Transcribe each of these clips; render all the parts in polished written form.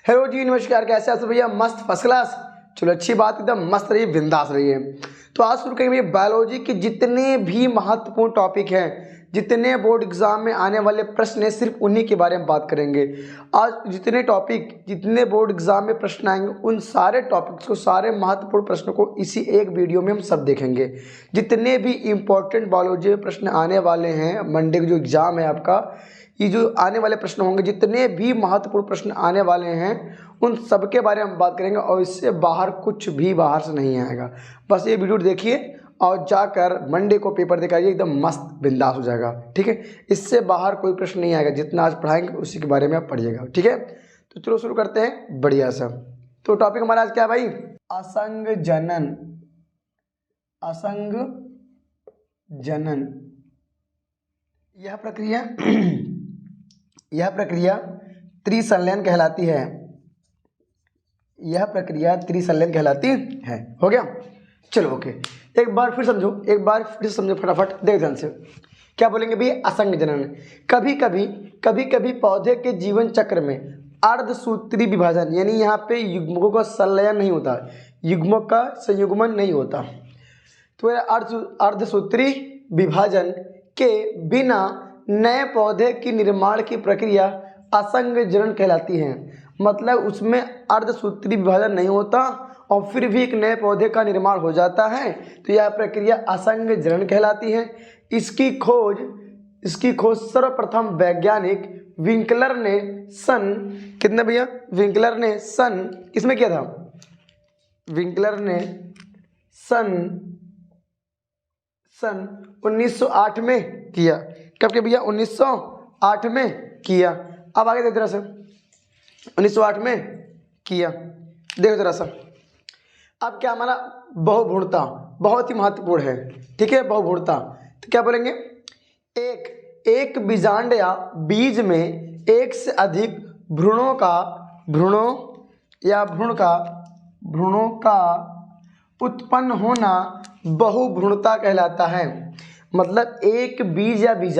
Hello जी, नमस्कार। कैसे आप भैया? मस्त, फर्स्ट क्लास। चलो अच्छी बात, एकदम मस्त रही, बिंदास रही है। तो आज शुरू करेंगे बायोलॉजी के जितने भी महत्वपूर्ण टॉपिक हैं, जितने बोर्ड एग्जाम में आने वाले प्रश्न हैं, सिर्फ उन्हीं के बारे में बात करेंगे। आज जितने बोर्ड एग्जाम में प्रश्न आएंगे, उन सारे टॉपिक्स को, सारे महत्वपूर्ण प्रश्नों को इसी एक वीडियो में हम सब देखेंगे। जितने भी इम्पोर्टेंट बायोलॉजी में प्रश्न आने वाले हैं, मंडे का जो एग्ज़ाम है आपका, ये जो आने वाले प्रश्न होंगे, जितने भी महत्वपूर्ण प्रश्न आने वाले हैं, उन सब के बारे में हम बात करेंगे। और इससे बाहर कुछ भी बाहर से नहीं आएगा। बस ये वीडियो देखिए और जाकर मंडे को पेपर दिखाइए, एकदम मस्त बिंदास हो जाएगा। ठीक है, इससे बाहर कोई प्रश्न नहीं आएगा। जितना आज पढ़ाएंगे उसी के बारे में आप पढ़िएगा। ठीक है, तो चलो शुरू करते हैं बढ़िया सा। तो टॉपिक हमारा आज क्या है भाई? असंग जनन। असंग जनन यह प्रक्रिया त्रिसंलयन कहलाती है। यह प्रक्रिया त्रिसंलयन कहलाती है। हो गया? चलो ओके, एक बार फिर समझो फटाफट, देख ध्यान से। क्या बोलेंगे भैया? असंग जनन। कभी कभी पौधे के जीवन चक्र में अर्धसूत्री विभाजन, यानी यहाँ पे युग्मकों का संलयन नहीं होता, युग्मक का संयुग्मन नहीं होता। तो अर्धसूत्री विभाजन के बिना नए पौधे की निर्माण की प्रक्रिया असंग जनन कहलाती है। मतलब उसमें अर्धसूत्री विभाजन नहीं होता और फिर भी एक नए पौधे का निर्माण हो जाता है, तो यह प्रक्रिया असंग जनन कहलाती है। इसकी खोज सर्वप्रथम वैज्ञानिक विंकलर ने इसमें किया था। विंकलर ने सन 1908 में किया। कब के भैया? 1908 में किया। अब आगे देख जरा सा, 1908 में किया। देखो जरा सा। अब क्या हमारा बहुभ्रूणता बहुत ही महत्वपूर्ण है। ठीक है, बहुभ्रूणता। तो क्या बोलेंगे? एक बीजांड या बीज में एक से अधिक भ्रूणों का उत्पन्न होना बहुभ्रूणता कहलाता है। मतलब एक बीज या बीज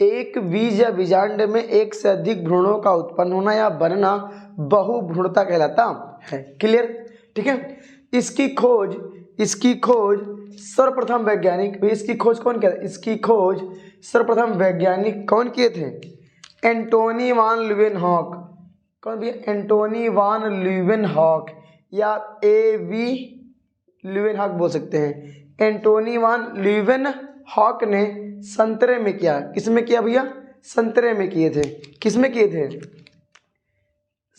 एक बीज या बीजांड में एक से अधिक भ्रूणों का उत्पन्न होना या बनना बहुभ्रूणता कहलाता है। क्लियर? ठीक है। इसकी खोज सर्वप्रथम वैज्ञानिक, इसकी खोज कौन किया था? इसकी खोज सर्वप्रथम वैज्ञानिक कौन किए थे? एंटोनी वान ल्यूवेनहॉक। कौन भी? एंटोनी वान ल्यूवेनहॉक या A.V. ल्यूवेनहॉक बोल सकते हैं। एंटोनी वान ल्यूवेनहॉक ने संतरे में किया। किसमें किया भैया? संतरे में किए थे। किसमें किए थे?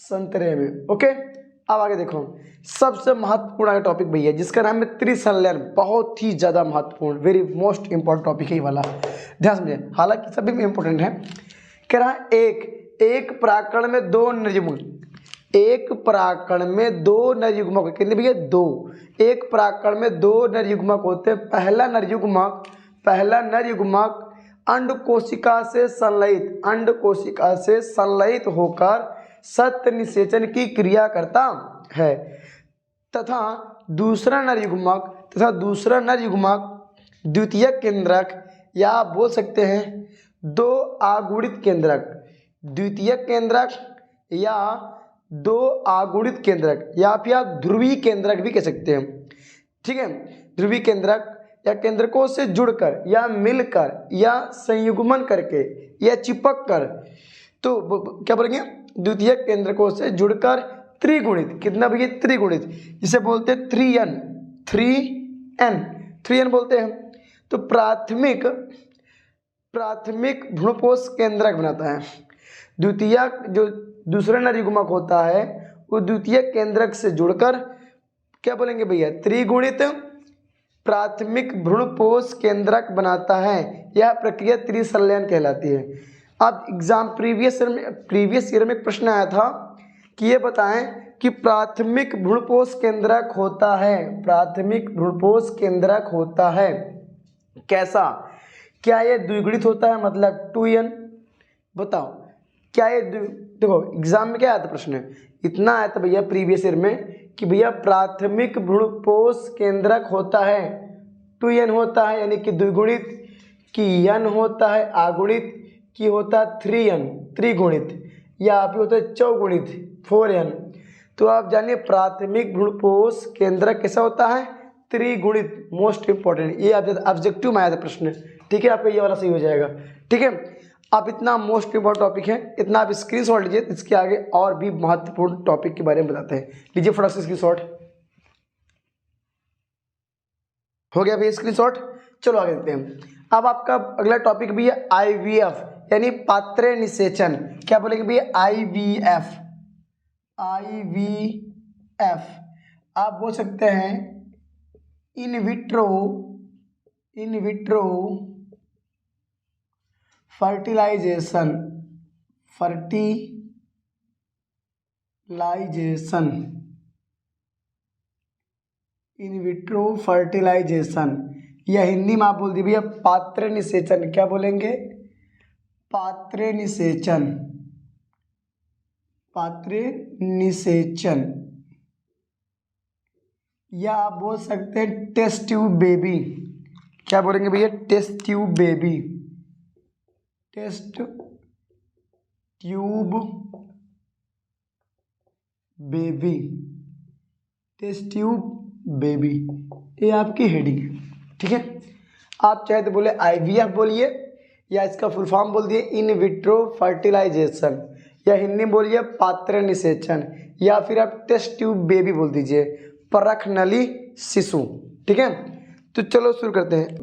संतरे में। ओके, अब आगे देखो। सबसे महत्वपूर्ण टॉपिक भैया, जिसका नाम है त्रिसंलयन। बहुत ही ज्यादा महत्वपूर्ण, वेरी मोस्ट इंपॉर्टेंट टॉपिक है ये वाला। ध्यान समझे, हालांकि सभी में इंपॉर्टेंट है। कह रहा है एक परागकण में दो नरयुग्मक। कितने भैया? दो। एक परागकण में दो नरयुग्मक होते हैं। पहला नरयुग्मक अंडकोशिका से संलयित होकर सत्य निषेचन की क्रिया करता है तथा दूसरा नरयुग्मक द्वितीयक केंद्रक या आप बोल सकते हैं दो आगुणित केंद्रक। द्वितीयक केंद्रक या दो आगुणित केंद्रक या फिर आप ध्रुवीय केंद्रक भी कह सकते हैं। ठीक है, ध्रुवीय केंद्रक या केंद्रकों से जुड़कर या मिलकर या संयुग्मन करके या चिपक कर, तो क्या बोलेंगे? द्वितीय केंद्रकों से जुड़कर त्रिगुणित। कितना भैया? त्रिगुणित, जिसे बोलते हैं 3n बोलते हैं। तो प्राथमिक भ्रूणपोष केंद्रक बनाता है। द्वितीयक जो दूसरा नरयुग्मक होता है, वो द्वितीय केंद्रक से जुड़कर क्या बोलेंगे भैया? त्रिगुणित प्राथमिक भ्रूणपोष केंद्रक बनाता है। यह प्रक्रिया त्रिसंलयन कहलाती है। अब एग्जाम प्रीवियस ईयर में एक प्रश्न आया था कि ये बताएं कि प्राथमिक भ्रूणपोष केंद्रक होता है कैसा? क्या ये द्विगुणित होता है, मतलब 2n? बताओ, क्या ये देखो एग्जाम में क्या आया था प्रश्न, इतना आया था भैया प्रीवियस ईयर में कि भैया प्राथमिक भ्रूणपोष केंद्रक होता है 2n होता है, यानी कि द्विगुणित, कि n होता है आगुणित, कि होता है 3n त्रिगुणित, या आप होता है चौगुणित 4n। तो आप जानिए प्राथमिक भ्रूणपोष केंद्रक कैसा होता है, त्रिगुणित। मोस्ट इंपॉर्टेंट, ये ऑब्जेक्टिव में आया था प्रश्न, ठीक है, आपका ये वाला सही हो जाएगा। ठीक है, अब इतना मोस्ट इंपॉर्टेंट टॉपिक है, इतना आप स्क्रीनशॉट लीजिए, इसके आगे और भी महत्वपूर्ण टॉपिक के बारे में बताते हैं। लीजिए फटाक से स्क्रीनशॉट, हो गया भाई स्क्रीनशॉट। चलो आगे देखते हैं। अब आपका अगला टॉपिक भी है IVF यानी पात्र निषेचन। क्या बोलेंगे भैया, IVF। आप बोल सकते हैं in vitro fertilization in vitro fertilization, या हिंदी में आप बोल दी भैया पात्र निषेचन। क्या बोलेंगे, पात्र निषेचन, या आप बोल सकते हैं टेस्ट ट्यूब बेबी। क्या बोलेंगे भैया, टेस्ट ट्यूब बेबी। ये आपकी हेडिंग है। ठीक है, आप चाहे तो बोले IVF बोलिए, या इसका फुल फॉर्म बोल दिए इन विट्रो फर्टिलाइजेशन, या हिंदी में बोलिए पात्र निषेचन, या फिर आप टेस्ट ट्यूब बेबी बोल दीजिए, परखनली शिशु। ठीक है, तो चलो शुरू करते हैं।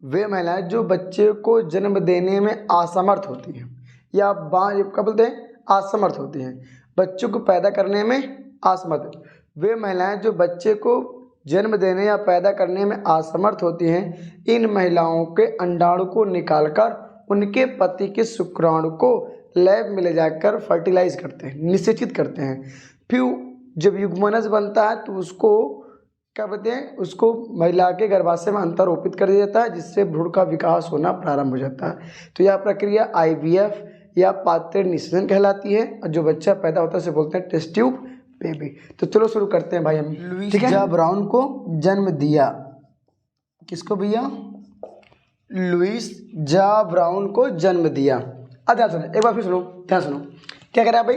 वे महिलाएं जो बच्चे को जन्म देने में असमर्थ होती हैं, या क्या बोलते हैं, असमर्थ होती हैं, बच्चों को पैदा करने में असमर्थ। वे महिलाएं जो बच्चे को जन्म देने या पैदा करने में असमर्थ होती हैं, इन महिलाओं के अंडाणु को निकालकर उनके पति के शुक्राणु को लैब में ले जाकर फर्टिलाइज करते हैं, निषेचित करते हैं। फिर जब युग्मनज बनता है तो उसको क्या बोलते हैं, उसको महिला के गर्भाशय में अंतरोपित कर दिया जाता है, जिससे भ्रूण का विकास होना प्रारंभ हो जाता है। तो यह प्रक्रिया IVF या पात्र निषेचन कहलाती है, और जो बच्चा पैदा होता है उसे बोलते हैं टेस्ट ट्यूब बेबी। तो चलो शुरू करते हैं भाई हम। लुईस जा ब्राउन को जन्म दिया, किसको भैया, लुईस जा ब्राउन को जन्म दिया। अब ध्यान सुनो, एक बार फिर सुनो, ध्यान सुनो, क्या कह रहा है भाई,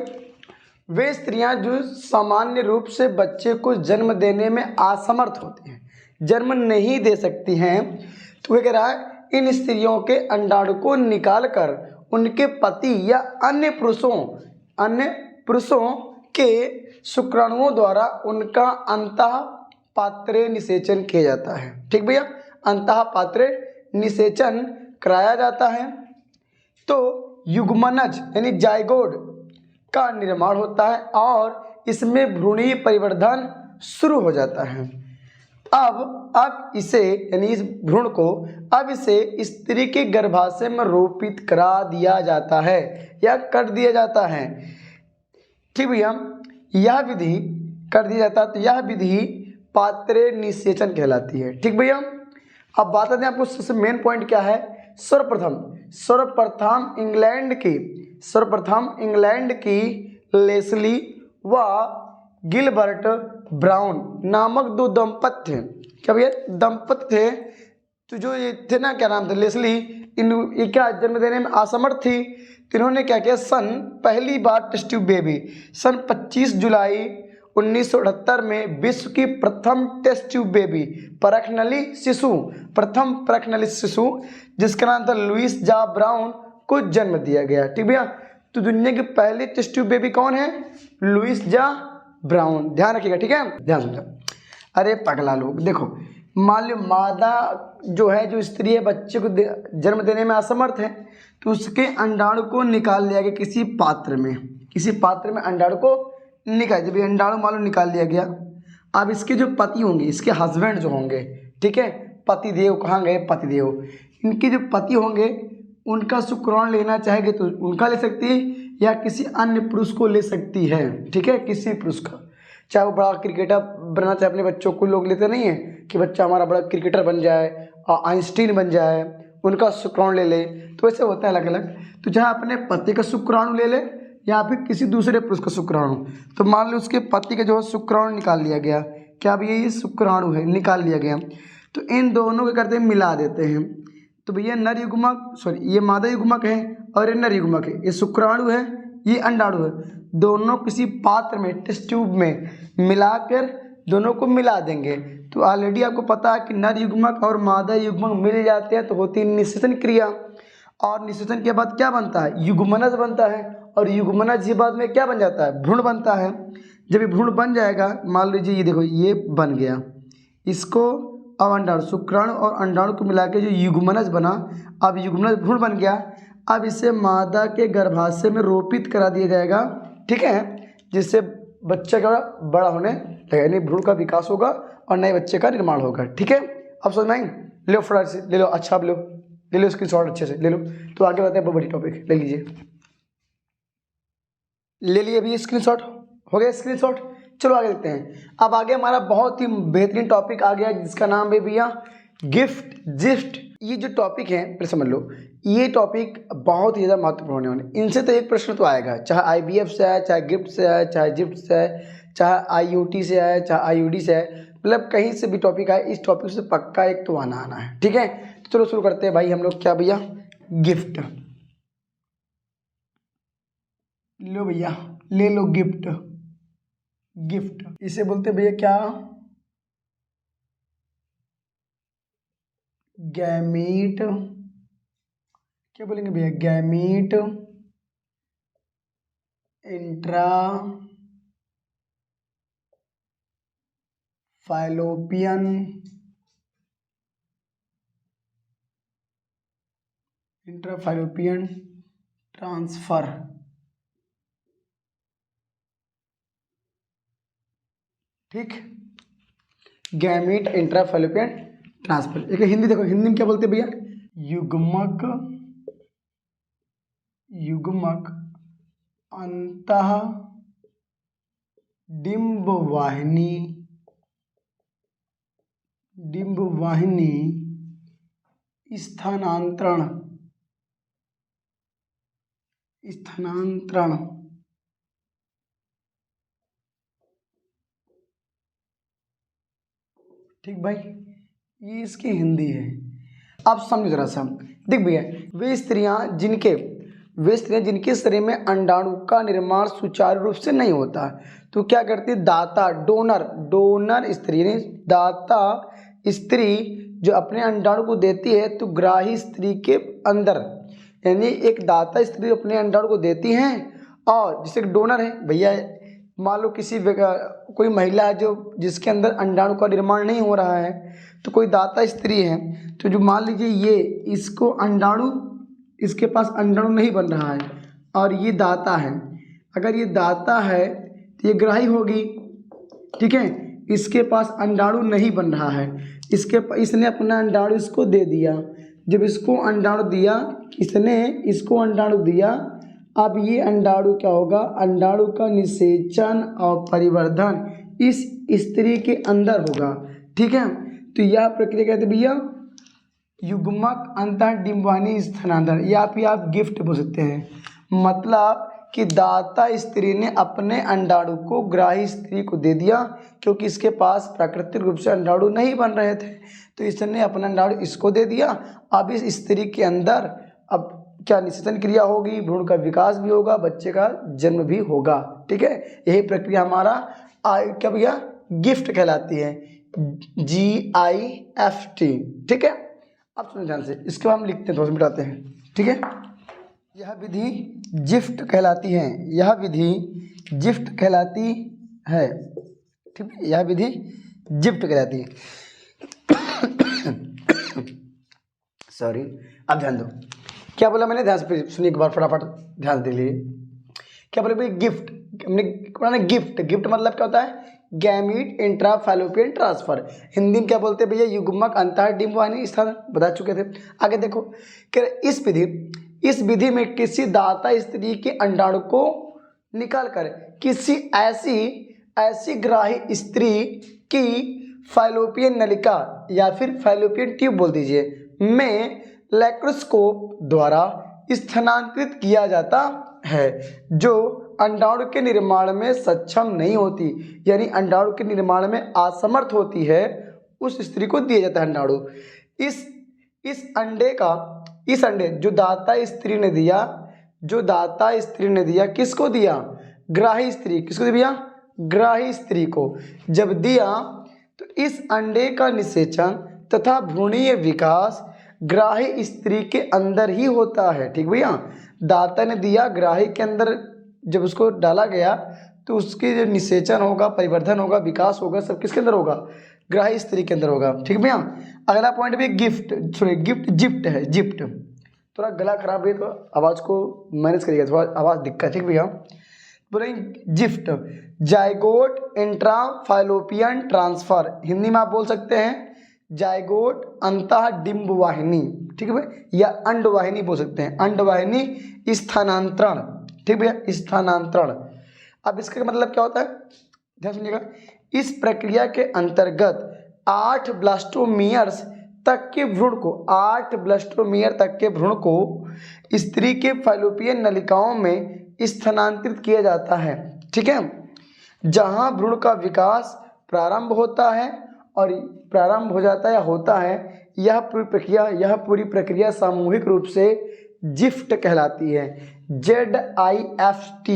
वे स्त्रियां जो सामान्य रूप से बच्चे को जन्म देने में असमर्थ होती हैं, जन्म नहीं दे सकती हैं, तो वह कह रहा है इन स्त्रियों के अंडाणु को निकालकर उनके पति या अन्य पुरुषों के शुक्राणुओं द्वारा उनका अंतः पात्र निषेचन किया जाता है। ठीक भैया, अंतः पात्र निषेचन कराया जाता है, तो युग्मनज यानी जाइगोड का निर्माण होता है और इसमें भ्रूणीय परिवर्धन शुरू हो जाता है। अब इसे यानी इस भ्रूण को अब इसे स्त्री के गर्भाशय में रोपित करा दिया जाता है या कर दिया जाता है। ठीक भैया, यह विधि कर दिया जाता है, तो यह विधि पात्र निषेचन कहलाती है। ठीक भैया, अब बात करते हैं आपको सबसे मेन पॉइंट क्या है। सर्वप्रथम इंग्लैंड की लेस्ली व गिलबर्ट ब्राउन नामक दो दंपत्ति थे। क्या भैया, दंपत्ति थे, तो जो ये थे ना, क्या नाम था, लेस्ली, ये क्या जन्म देने में असमर्थ थी, तो इन्होंने क्या किया, पहली बार टेस्ट ट्यूब बेबी सन 25 जुलाई 1978 में विश्व की प्रथम टेस्ट ट्यूब बेबी प्रथम परखनली शिशु जिसका नाम था लुईस जा ब्राउन को जन्म दिया गया। ठीक भैया, तो दुनिया की पहली टेस्ट ट्यूब बेबी कौन है, लुईस जा ब्राउन। ध्यान रखिएगा, ठीक है, ध्यान समझा। अरे पगला लोग, देखो मान लो मादा जो है, जो स्त्री है, बच्चे को जन्म देने में असमर्थ है, तो उसके अंडाणु को निकाल लिया गया किसी पात्र में अंडाणु को निकाल, जब ये अंडाणु मान लो निकाल लिया गया, अब इसके जो पति होंगे, इसके हस्बैंड जो होंगे, ठीक है, पतिदेव, कहाँ गए पतिदेव, इनके जो पति होंगे उनका शुक्राणु लेना चाहेंगे तो उनका ले सकती है, या किसी अन्य पुरुष को ले सकती है। ठीक है, किसी पुरुष का, चाहे वो बड़ा क्रिकेटर बनना चाहे, अपने बच्चों को लोग लेते नहीं है कि बच्चा हमारा बड़ा क्रिकेटर बन जाए, आइंस्टीन बन जाए, उनका शुक्राणु ले ले, तो ऐसे होता है अलग अलग। तो चाहे अपने पति का शुक्राणु ले ले या फिर किसी दूसरे पुरुष का शुक्राणु, तो मान लो उसके पति का जो है शुक्राणु निकाल लिया गया, क्या भैया ये शुक्राणु है, निकाल लिया गया, तो इन दोनों को करते हैं मिला देते हैं, तो भैया नर युग्मक, ये मादा युग्मक है और ये नर युग्मक है, ये शुक्राणु है, ये अंडाणु है, दोनों किसी पात्र में, टेस्ट ट्यूब में मिलाकर दोनों को मिला देंगे। तो ऑलरेडी आपको पता है कि नर युग्मक और मादा युग्मक मिल जाते हैं तो होती है निषेचन क्रिया, और निषेचन के बाद क्या बनता है, युग्मनज बनता है, और युग्मनज के बाद में क्या बन जाता है, भ्रूण बनता है। जब ये भ्रूण बन जाएगा, मान लीजिए ये देखो ये बन गया, इसको अब अंडाणु, शुक्राणु और अंडाणु को मिला के जो युग्मनज बना, अब युग्मनज भ्रूण बन गया। अब इसे मादा के गर्भाशय में रोपित करा दिया जाएगा, ठीक है, जिससे बच्चे का बड़ा होने लगेगा, यानी भ्रूण का विकास होगा और नए बच्चे का निर्माण होगा। ठीक है, अब समझ में आएंगे। लो फटाफट से ले लो, अच्छा आप ले लो स्क्रीनशॉट अच्छे से ले लो। तो आगे बढ़ते हैं, बहुत बड़ी टॉपिक ले लीजिए। ले लिए अभी स्क्रीनशॉट, हो गया स्क्रीनशॉट। चलो आगे देखते हैं। अब आगे हमारा बहुत ही बेहतरीन टॉपिक आ गया जिसका नाम है भैया गिफ्ट जिफ्ट। ये जो टॉपिक है पहले समझ लो, ये टॉपिक बहुत ही ज़्यादा महत्वपूर्ण होने वाले। इनसे तो एक प्रश्न तो आएगा, चाहे IVF से आए, चाहे गिफ्ट से आए, चाहे जिफ्ट से आए, चाहे IUT से आए, चाहे IUD से आए, मतलब कहीं से भी टॉपिक आए, इस टॉपिक से पक्का एक तो आना है। ठीक है, तो चलो शुरू करते हैं भाई हम लोग। क्या भैया, गिफ्ट। लो भैया ले लो गिफ्ट। गिफ्ट इसे बोलते भैया क्या, गैमीट। क्या बोलेंगे भैया, गैमीट इंट्रा फैलोपियन ट्रांसफर। ठीक, गैमीट इंट्रा फैलोपियन ट्रांसफर। एक हिंदी देखो, हिंदी में क्या बोलते हैं भैया, युग्मक अंतः डिंबवाहिनी स्थानांतरण। ठीक भाई, ये इसकी हिंदी है। अब समझो जरा सा, देख भैया, वे स्त्रियां जिनके शरीर में अंडाणु का निर्माण सुचारू रूप से नहीं होता, तो क्या करती है, दाता डोनर स्त्री, दाता स्त्री जो अपने अंडाणु को देती है, तो ग्राही स्त्री के अंदर, यानी एक दाता स्त्री अपने अंडाणु को देती हैं, और जैसे डोनर है भैया, मान लो कोई महिला है जो जिसके अंदर अंडाणु का निर्माण नहीं हो रहा है, तो कोई दाता स्त्री है, तो जो मान लीजिए ये इसको अंडाणु, इसके पास अंडाणु नहीं बन रहा है, और ये दाता है, अगर ये दाता है तो ये ग्राही होगी। ठीक है, इसके पास अंडाणु नहीं बन रहा है, इसने अपना अंडाणु इसको दे दिया। जब इसको अंडाणु दिया, इसने इसको अंडाणु दिया, अब ये अंडाणु क्या होगा, अंडाणु का निषेचन और परिवर्धन इस स्त्री के अंदर होगा। ठीक है, तो यह प्रक्रिया कहते हैं भैया युग्मक अंतःडिंबवाहिनी स्थानांतरण, या फिर आप गिफ्ट बोल सकते हैं। मतलब कि दाता स्त्री ने अपने अंडाणु को ग्राही स्त्री को दे दिया, क्योंकि इसके पास प्राकृतिक रूप से अंडाणु नहीं बन रहे थे, तो इसने अपना अंडाणु इसको दे दिया। अब इस स्त्री के अंदर अब क्या निषेचन क्रिया होगी, भ्रूण का विकास भी होगा, बच्चे का जन्म भी होगा। ठीक है, यही प्रक्रिया हमारा क्या भैया गिफ्ट कहलाती है, GIFT। ठीक है, अब सुनो ध्यान से, इसके बाद हम लिखते हैं, थोड़ा सा मिटाते हैं। ठीक है, यह विधि जिफ्ट कहलाती है, यह विधि जिफ्ट कहलाती है। ठीक है, यह विधि जिफ्ट कहलाती है। सॉरी, अब ध्यान दो, क्या बोला मैंने, ध्यान से सुनिए एक बार फटाफट, ध्यान दे लिए। क्या बोले भाई, गिफ्ट, हमने गिफ्ट मतलब क्या होता है, gamete intra fallopian transfer. Hindi में क्या बोलते हैं भैया, युग्मक अंतःडिंबवाहिनी स्थान, बता चुके थे। आगे देखो, कि इस विधि में किसी दाता स्त्री के अंडाणु को निकालकर किसी ऐसी ग्राही स्त्री की फैलोपियन नलिका या फिर फैलोपियन ट्यूब बोल दीजिए में लैक्रोस्कोप द्वारा स्थानांतरित किया जाता है, जो अंडाणु के निर्माण में सक्षम नहीं होती, यानी अंडाणु के निर्माण में असमर्थ होती है, उस स्त्री को दिया जाता है अंडाणु। इस अंडे जो दाता स्त्री ने दिया, जो दाता स्त्री ने दिया, किसको दिया? ग्राही स्त्री। किसको दिया? ग्राही स्त्री को। जब दिया तो इस अंडे का निषेचन तथा भ्रूणीय विकास ग्राही स्त्री के अंदर ही होता है। ठीक भैया, दाता ने दिया, ग्राही के अंदर जब उसको डाला गया तो उसके जो निषेचन होगा, परिवर्धन होगा, विकास होगा, सब किसके अंदर होगा? ग्राही स्त्री के अंदर होगा। ठीक भैया, अगला पॉइंट भी गिफ्ट, सॉरी गिफ्ट, जिप्ट है। जिप्ट, थोड़ा गला खराब है तो आवाज़ को मैनेज करिएगा, थोड़ा आवाज़ दिक्कत। ठीक भैया, बोलेंगे ZIFT, zygote intra fallopian transfer. Hindi में आप बोल सकते हैं जाइगोट अंतः डिंब वाहिनी। ठीक है भाई, या अंडवाहिनी बोल सकते हैं, अंडवाहिनी स्थानांतरण। ठीक भैया, स्थानांतरण। अब इसका मतलब क्या होता है, ध्यान सुनिएगा। इस प्रक्रिया के अंतर्गत 8 ब्लास्टोमियर्स तक के भ्रूण को, 8 ब्लास्टोमियर तक के भ्रूण को स्त्री के फैलोपियन नलिकाओं में स्थानांतरित किया जाता है। ठीक है, जहां भ्रूण का विकास प्रारंभ होता है और प्रारंभ हो जाता है या होता है, यह पूरी प्रक्रिया सामूहिक रूप से जिफ्ट कहलाती है। ZIFT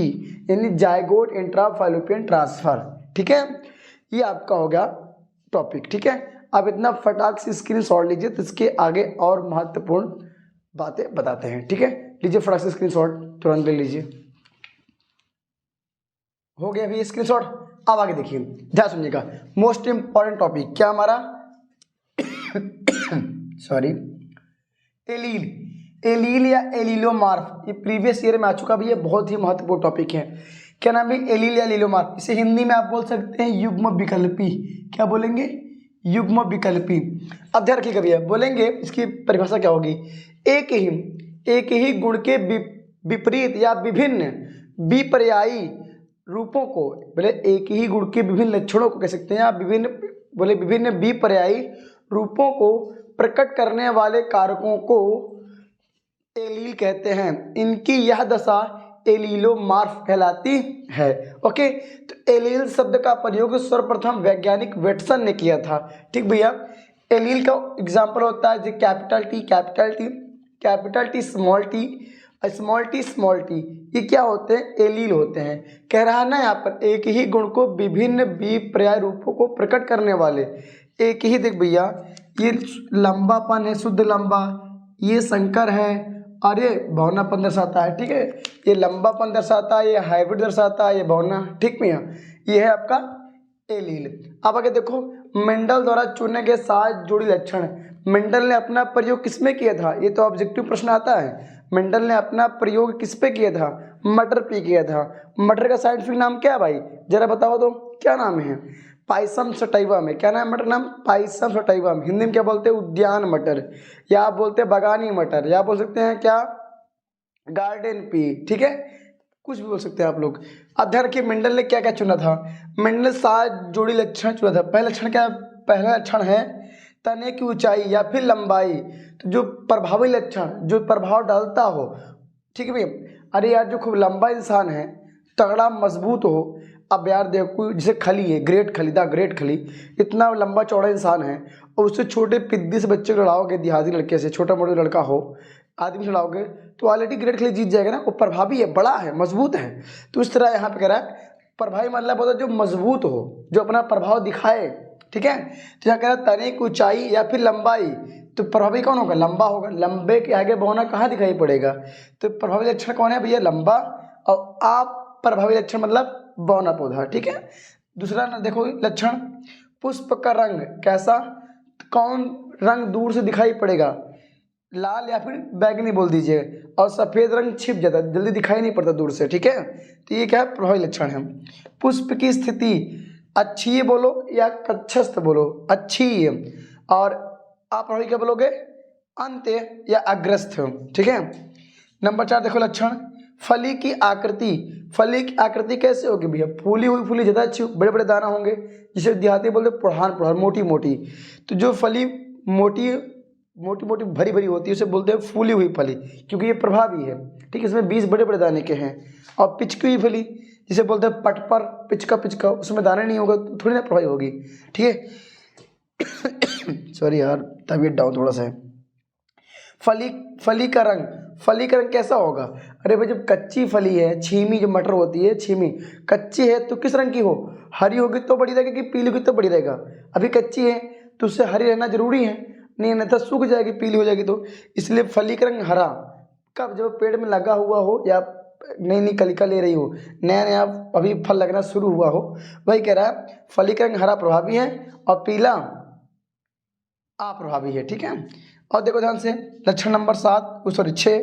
यानी जाइगोट इंट्रा फाइलोपियन ट्रांसफर। ठीक है, ये आपका हो गया टॉपिक। ठीक है, अब इतना फटाक से स्क्रीनशॉट लीजिए, तो इसके आगे और महत्वपूर्ण बातें बताते हैं। ठीक है, लीजिए फटाक से स्क्रीनशॉट तुरंत ले लीजिए। हो गया अभी स्क्रीनशॉट। अब आगे देखिए, ध्यान सुनिएगा। मोस्ट इंपॉर्टेंट टॉपिक क्या हमारा सॉरी, एलील। एलील या एलीलोमार्फ, ये प्रीवियस ईयर में आ चुका भी, ये बहुत ही महत्वपूर्ण टॉपिक है। क्या नाम है? एलील या एलीलोमार्फ। इसे हिंदी में आप बोल सकते हैं युग्म विकल्पी। क्या बोलेंगे? युग्म विकल्पी। अब ध्यान रखिएगा भैया, बोलेंगे इसकी परिभाषा क्या होगी? एक ही गुण के विपरीत या विभिन्न विपर्यायी रूपों को, बोले एक ही गुण के विभिन्न लक्षणों को कह सकते हैं, या विभिन्न विपर्यायी रूपों को प्रकट करने वाले कारकों को एलील कहते हैं। इनकी यह दशा एलीलोमार्फ कहलाती है। ओके, तो एलील शब्द का प्रयोग सर्वप्रथम वैज्ञानिक वेटसन ने किया था। ठीक भैया, एलील का एग्जाम्पल होता है जैसे कैपिटल टी, स्मॉल टी, ये क्या होते हैं? एलील होते हैं। कह रहा है ना यहाँ पर, एक ही गुण को विभिन्न विपर्याय रूपों को प्रकट करने वाले, एक ही, देख भैया, ये लंबापन है, शुद्ध लंबा, ये संकर है और ये बहुनापन दर्शाता है। ठीक है, ये लंबापन दर्शाता है, ये हाइब्रिड दर्शाता है, ये बहुना। ठीक भैया, ये है आपका एलील। अब आगे देखो, मेंडल द्वारा चुने गए 7 जोड़ी लक्षण। मेंडल ने अपना प्रयोग किसमें किया था? ये तो ऑब्जेक्टिव प्रश्न आता है। मेंडल ने अपना प्रयोग किस पे किया था? मटर पे किया था। मटर का साइंटिफिक नाम क्या है भाई, जरा बताओ तो, क्या नाम है? Pisum sativum. क्या नाम है मटर नाम? Pisum sativum. हिंदी में क्या बोलते हैं? उद्यान मटर, या आप बोलते हैं बगानी मटर, या बोल सकते हैं क्या? Garden pea. ठीक है, कुछ भी बोल सकते हैं आप लोग। अब ध्यान रखिए, मेंडल ने क्या क्या चुना था? मेंडल ने 7 जोड़ी लक्षण चुना था। पहला लक्षण क्या? पहला लक्षण है तने की ऊंचाई या फिर लंबाई। तो जो प्रभावी लक्षण, जो प्रभाव डालता हो, ठीक है भैया। अरे यार, जो खूब लंबा इंसान है, तगड़ा मजबूत हो। अब यार देखो, जैसे खली है, ग्रेट खली, इतना लंबा चौड़ा इंसान है, और उससे छोटे पिद्दी से बच्चे को लड़ाओगे, देहाती लड़के से, छोटा मोटा लड़का हो, आदमी लड़ाओगे, तो ऑलरेडी ग्रेट खली जीत जाएगा ना। वो प्रभावी है, बड़ा है, मजबूत है। तो इस तरह यहाँ पे कह रहा है प्रभावी मतलब होता है जो मजबूत हो, जो अपना प्रभाव दिखाए। ठीक है, तो यहाँ कह रहा है तने की ऊंचाई या फिर लंबाई। तो प्रभावी कौन होगा? लंबा होगा। लंबे के आगे बौना कहाँ दिखाई पड़ेगा? तो प्रभावी लक्षण कौन है भैया? लंबा। और आप प्रभावी लक्षण मतलब बौना पौधा। ठीक है, दूसरा ना देखो लक्षण, पुष्प का रंग कैसा? कौन रंग दूर से दिखाई पड़ेगा? लाल या फिर बैगनी बोल दीजिए। और सफ़ेद रंग छिप जाता है, जल्दी दिखाई नहीं पड़ता दूर से। ठीक है, तो ये क्या है? प्रभावी लक्षण है। पुष्प की स्थिति अच्छी बोलो या कक्षस्थ बोलो? अच्छी। और आप प्रभावी क्या बोलोगे? अंत्य या अग्रस्थ। ठीक है, नंबर 4 देखो लक्षण, फली की आकृति। फली की आकृति कैसे होगी भैया? फूली हुई, फूली ज़्यादा अच्छी, बड़े बड़े दाना होंगे, जिसे देहाती बोलते पुढ़ान, मोटी मोटी। तो जो फली मोटी भरी भरी होती है, उसे बोलते हैं फूली हुई फली, क्योंकि ये प्रभावी है। ठीक है, इसमें 20 बड़े बड़े दाने के हैं। और पिचकी हुई फली जिसे बोलते हैं पटपर, पिचका, उसमें दाने नहीं होगा तो थोड़ी ना प्रभावी होगी। ठीक है सॉरी यार, तबीयत डाउन थोड़ा सा है। फली का रंग कैसा होगा? अरे भाई जब कच्ची फली है, छीमी जो मटर होती है, छीमी कच्ची है तो किस रंग की हो, हरी होगी तो बड़ी रहेगी कि पीली होगी तो बड़ी रहेगा। अभी कच्ची है तो उससे हरी रहना जरूरी है, नहीं नहीं तो सूख जाएगी, पीली हो जाएगी। तो इसलिए फली का रंग हरा कब, जब पेड़ में लगा हुआ हो या नई नई कलिका ले रही हो, नया नया अभी फल लगना शुरू हुआ हो, वही कह रहा है फली का रंग हरा प्रभावी है और पीला अप्रभावी है। ठीक है, और देखो ध्यान से लक्षण नंबर 7 सॉरी 6,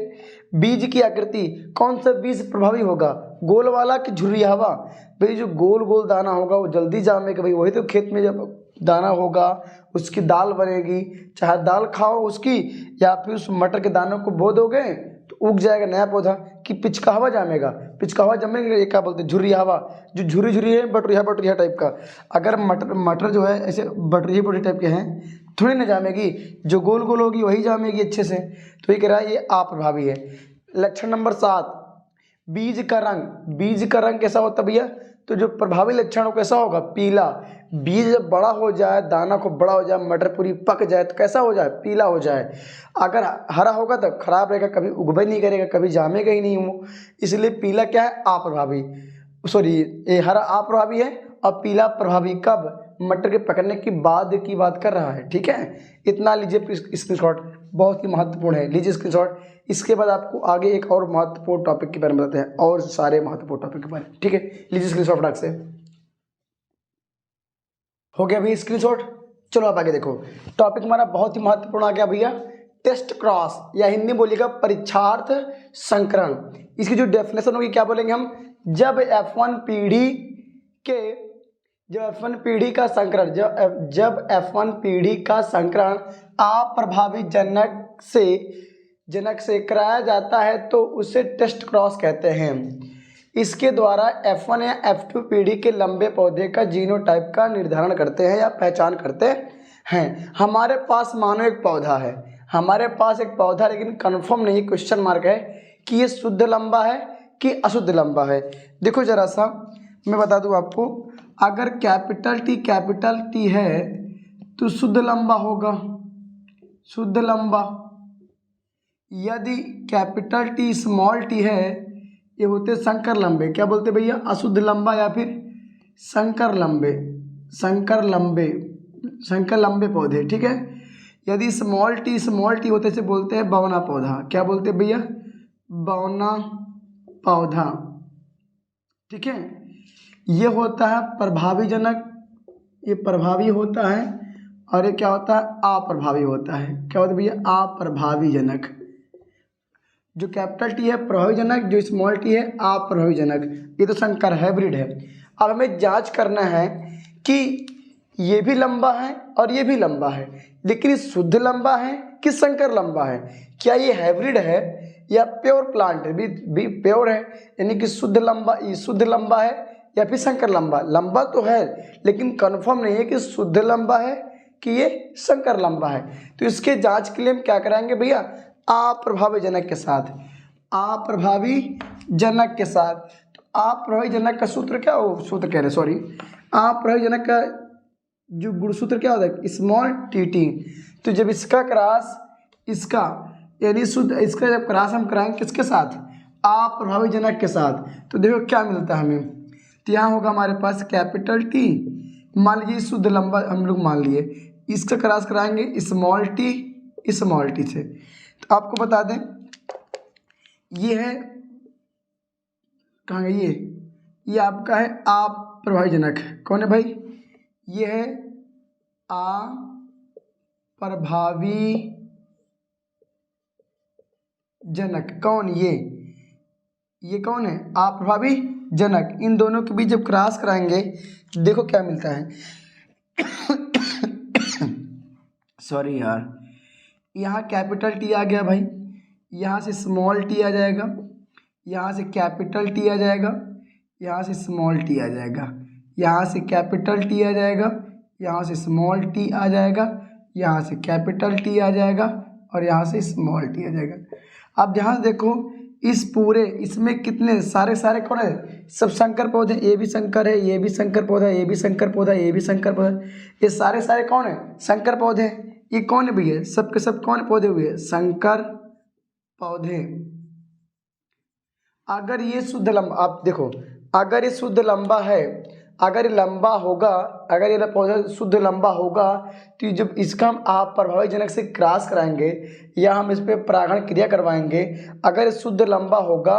बीज की आकृति, कौन सा बीज प्रभावी होगा, गोल वाला कि झुर्रियावा। भाई जो गोल गोल दाना होगा वो जल्दी जामेगा, भाई वही तो खेत में जब दाना होगा उसकी दाल बनेगी, चाहे दाल खाओ उसकी या फिर उस मटर के दानों को बो दोगे तो उग जाएगा नया पौधा, कि पिचकावा जामेगा, पिचकावा जमेगा, ये क्या बोलते हैं झुर्रियावा, जो झुरी झुरी है बटरिया बटरिया टाइप का। अगर मटर मटर जो है ऐसे बटरिया बटरी टाइप के हैं थोड़ी ना जामेगी, जो गोल गोल होगी वही जामेगी अच्छे से। तो ये कह रहा है ये अप्रभावी है। लक्षण नंबर 7, बीज का रंग, बीज का रंग कैसा होता है भैया, तो जो प्रभावी लक्षण हो कैसा होगा, पीला। बीज जब बड़ा हो जाए, दाना को बड़ा हो जाए, मटर पूरी पक जाए तो कैसा हो जाए, पीला हो जाए। अगर हरा होगा तो खराब रहेगा, कभी उगबे नहीं करेगा, कभी जामेगा ही नहीं वो, इसलिए पीला क्या है, अप्रभावी, सॉरी ये हरा अप्रभावी है और पीला प्रभावी। कब, मटर के पकने की बाद की बात कर रहा है। ठीक है, इतना लीजिए स्क्रीनशॉट, बहुत ही महत्वपूर्ण है, लीजिए स्क्रीनशॉट। इसके बाद आपको आगे एक और महत्वपूर्ण टॉपिक के बारे में बताते हैं, और सारे महत्वपूर्ण टॉपिक के बारे में। ठीक है, लीजिए स्क्रीनशॉट फटाक से, हो गया भैया स्क्रीनशॉट। चलो आप आगे देखो, टॉपिक हमारा बहुत ही महत्वपूर्ण आ गया भैया, टेस्ट क्रॉस या हिंदी बोलिएगा परीक्षार्थ संकरण। इसकी जो डेफिनेशन होगी क्या बोलेंगे हम, जब F1 पीढ़ी के, जब F1 पीढ़ी का संकरण, जब F1 पीढ़ी का संकरण अप्रभावी जनक से कराया जाता है तो उसे टेस्ट क्रॉस कहते हैं। इसके द्वारा F1 या F2 पीढ़ी के लंबे पौधे का जीनोटाइप का निर्धारण करते हैं या पहचान करते हैं। हमारे पास मानो एक पौधा है, हमारे पास एक पौधा, लेकिन कंफर्म नहीं, क्वेश्चन मार्क है कि ये शुद्ध लंबा है कि अशुद्ध लंबा है। देखो जरा सा मैं बता दूं आपको, अगर कैपिटल टी है तो शुद्ध लंबा होगा, शुद्ध लंबा। यदि कैपिटल टी स्मॉल टी है, ये होते संकर लंबे, क्या बोलते भैया, अशुद्ध लंबा या फिर संकर लंबे, संकर लंबे पौधे। ठीक है, यदि स्मॉल टी होते से बोलते हैं बौना पौधा, क्या बोलते हैं भैया, बौना पौधा। ठीक है, ये होता है प्रभावी जनक, ये प्रभावी होता है, और ये क्या होता है, अप्रभावी होता है। क्या होता है भैया, अप्रभावी जनक। जो कैपिटल टी है प्रभावी जनक, जो स्मॉल टी है अप्रभावी जनक। ये तो संकर हाइब्रिड है। अब हमें जांच करना है कि ये भी लंबा है और ये भी लंबा है, लेकिन शुद्ध लंबा है कि संकर लंबा है, क्या ये हाइब्रिड है या प्योर प्लांट है, भी प्योर है, यानी कि शुद्ध लंबा है या फिर संकर लंबा। लंबा तो है लेकिन कंफर्म नहीं है कि शुद्ध लंबा है कि ये संकर लंबा है। तो इसके जांच के लिए हम क्या कराएंगे भैया, अप्रभावी जनक के साथ, अप्रभावी जनक के साथ। तो अप्रभावी जनक का सूत्र क्या हो, सूत्र कह रहे सॉरी, अप्रभावी जनक का जो गुणसूत्र क्या होता है, स्मॉल टी। तो जब इसका क्रॉस इसका यानी शुद्ध, इसका जब क्रॉस हम कराएंगे किसके साथ, अप्रभावी जनक के साथ, तो देखो क्या मिलता है हमें। तो यहाँ होगा हमारे पास कैपिटल टी, मान लीजिए शुद्ध लंबा हम लोग मान लिए, इसका क्रॉस कराएंगे स्मॉल टी से। तो आपको बता दें ये है, कहाँ गई ये आपका है अप्रभावी जनक, कौन है भाई, ये है अप्रभावी जनक। कौन, ये कौन है, अप्रभावी जनक। इन दोनों के बीच जब क्रॉस कराएंगे देखो क्या मिलता है सॉरी यार, यहाँ कैपिटल टी आ गया भाई, यहाँ से स्मॉल टी आ जाएगा, यहाँ से कैपिटल टी आ जाएगा, यहाँ से स्मॉल टी आ जाएगा, यहाँ से कैपिटल टी आ जाएगा, यहाँ से स्मॉल टी आ जाएगा, यहाँ से कैपिटल टी आ जाएगा और यहाँ से स्मॉल टी आ जाएगा। अब ध्यान से देखो इस पूरे, इसमें कितने सारे कौन है, सब संकर पौधे, ये भी संकर है, ये भी संकर पौधा, ये भी संकर पौधा, ये भी संकर पौधा, ये सारे कौन है, संकर पौधे। ये कौन है भैया, सब के सब कौन पौधे हुए, संकर पौधे। अगर ये शुद्ध लंबा, आप देखो, अगर ये शुद्ध लंबा है, अगर ये लंबा होगा, अगर ये पौधा शुद्ध लंबा होगा, तो जब इसका हम आप प्रभावी जनक से क्रॉस कराएंगे या हम इस पर परागण क्रिया करवाएंगे, अगर ये शुद्ध लंबा होगा,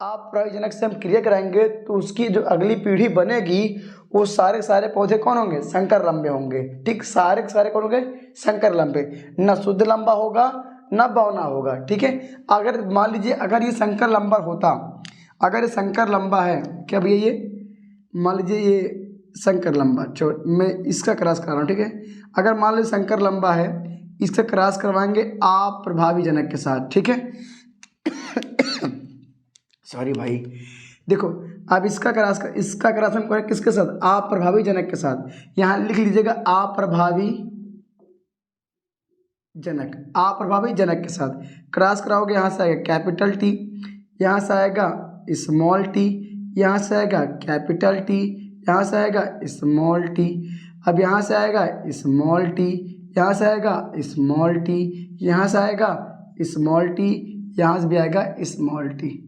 आप प्रभावी जनक से हम क्रिया कराएंगे, तो उसकी जो अगली पीढ़ी बनेगी वो सारे के सारे पौधे कौन होंगे? संकर लंबे होंगे। ठीक, सारे के सारे कौन होंगे? संकर लंबे। न शुद्ध लंबा होगा न बौना होगा। ठीक है, अगर मान लीजिए अगर ये संकर लंबा होता, अगर ये संकर लंबा है, क्या भैया ये मान लीजिए ये संकर लंबा, मैं इसका क्रॉस करा रहा हूँ। ठीक है, अगर मान लीजिए संकर लंबा है, इसका क्रॉस करवाएंगे आप प्रभावी जनक के साथ। ठीक है सॉरी भाई, देखो अब इसका क्रॉस हम करें किसके साथ? आप प्रभावी जनक के साथ। यहाँ लिख लीजिएगा आप प्रभावी जनक, आप प्रभावी जनक के साथ क्रॉस कराओगे। यहाँ से आएगा कैपिटल टी, यहाँ से आएगा स्मॉल टी, यहाँ से आएगा कैपिटल टी, यहाँ से आएगा स्मॉल टी, अब यहाँ से आएगा स्मॉल टी, यहाँ से आएगा स्मॉल टी, यहाँ से आएगा स्मॉल टी, यहाँ से भी आएगा स्मॉल टी।